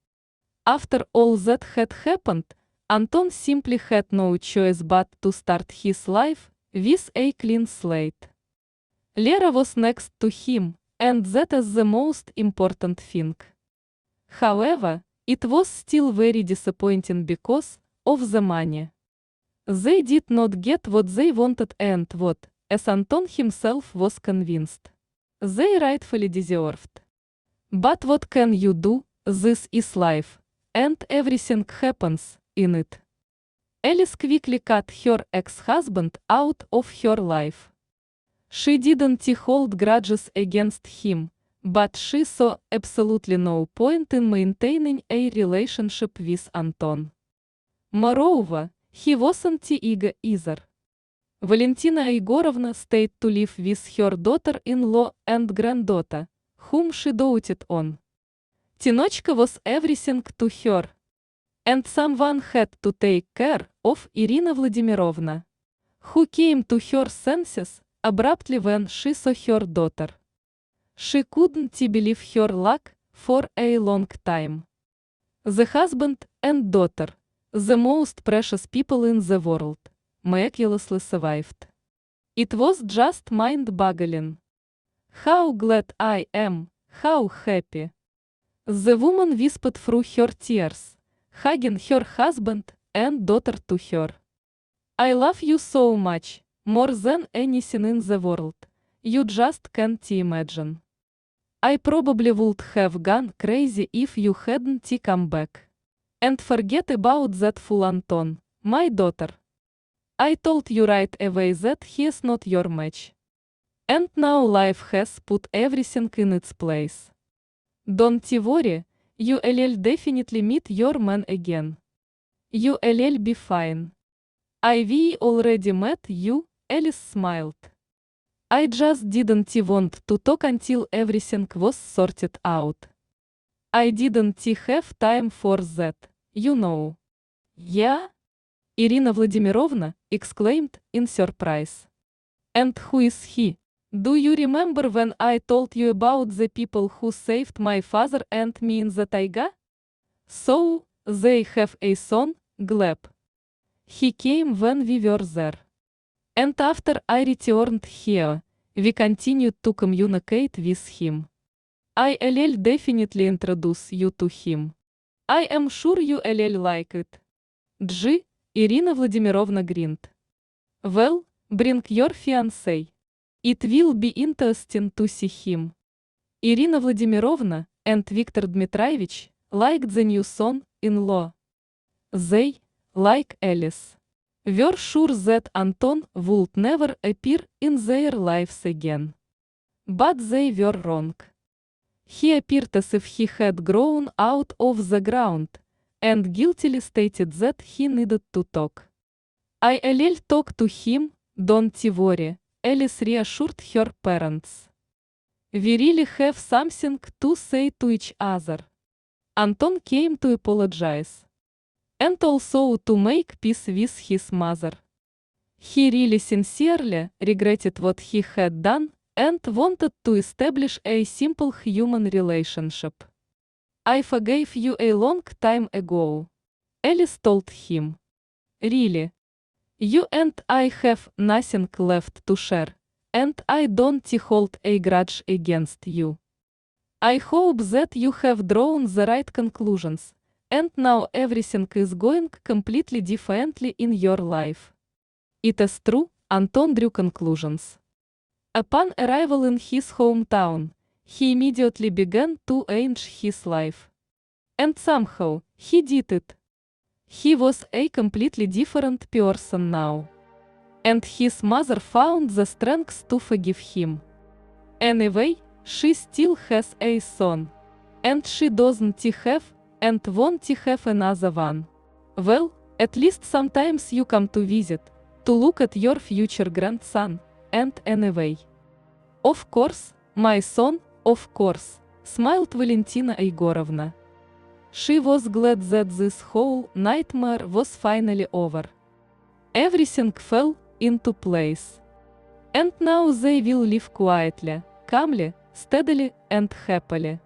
After all that had happened, Anton simply had no choice but to start his life with a clean slate. Lera was next to him, and that is the most important thing. However, it was still very disappointing because of the money. They did not get what they wanted and what, as Anton himself was convinced, they rightfully deserved. But what can you do? This is life, and everything happens in it. Alice quickly cut her ex-husband out of her life. She didn't hold grudges against him, but she saw absolutely no point in maintaining a relationship with Anton. Moreover, he wasn't eager either. Valentina Igorovna stayed to live with her daughter-in-law and granddaughter, whom she doted on. Tinochka was everything to her. And someone had to take care of Irina Vladimirovna, who came to her senses abruptly when she saw her daughter. She couldn't believe her luck for a long time. The husband and daughter, the most precious people in the world, miraculously survived. It was just mind-boggling. How glad I am, how happy. The woman whispered through her tears, hugging her husband and daughter to her. I love you so much, more than anything in the world, you just can't imagine. I probably would have gone crazy if you hadn't come back. And forget about that fool Anton, my daughter. I told you right away that he is not your match. And now life has put everything in its place. Don't worry, you'll definitely meet your man again. You'll be fine. We already met you, Alice smiled. I just didn't want to talk until everything was sorted out. I didn't have time for that. you know. Yeah? Irina Vladimirovna exclaimed in surprise. And who is he? Do you remember when I told you about the people who saved my father and me in the taiga? So, they have a son, Gleb. He came when we were there. And after I returned here, we continued to communicate with him. I'll definitely introduce you to him. I am sure you'll like it. G. Irina Vladimirovna grinned. Well, bring your fiancé. It will be interesting to see him. Irina Vladimirovna and Viktor Dmitrovich liked the new son-in-law. They, like Alice, were sure that Anton would never appear in their lives again. But they were wrong. He appeared as if he had grown out of the ground, and guiltily stated that he needed to talk. I'll talk to him, don't worry, Alice reassured her parents. We really have something to say to each other. Anton came to apologize. And also to make peace with his mother. He really sincerely regretted what he had done and wanted to establish a simple human relationship. I forgave you a long time ago, Alice told him. Really? You and I have nothing left to share, and I don't hold a grudge against you. I hope that you have drawn the right conclusions, and now everything is going completely differently in your life. It is true, Anton drew conclusions. Upon arrival in his hometown, he immediately began to change his life. And somehow, he did it. He was a completely different person now. And his mother found the strength to forgive him. Anyway, she still has a son. And she doesn't have, and won't have another one. Well, at least sometimes you come to visit, to look at your future grandson, and anyway. Of course, my son, of course, smiled Valentina Igorovna. She was glad that this whole nightmare was finally over. Everything fell into place. And now they will live quietly, calmly, steadily, and happily.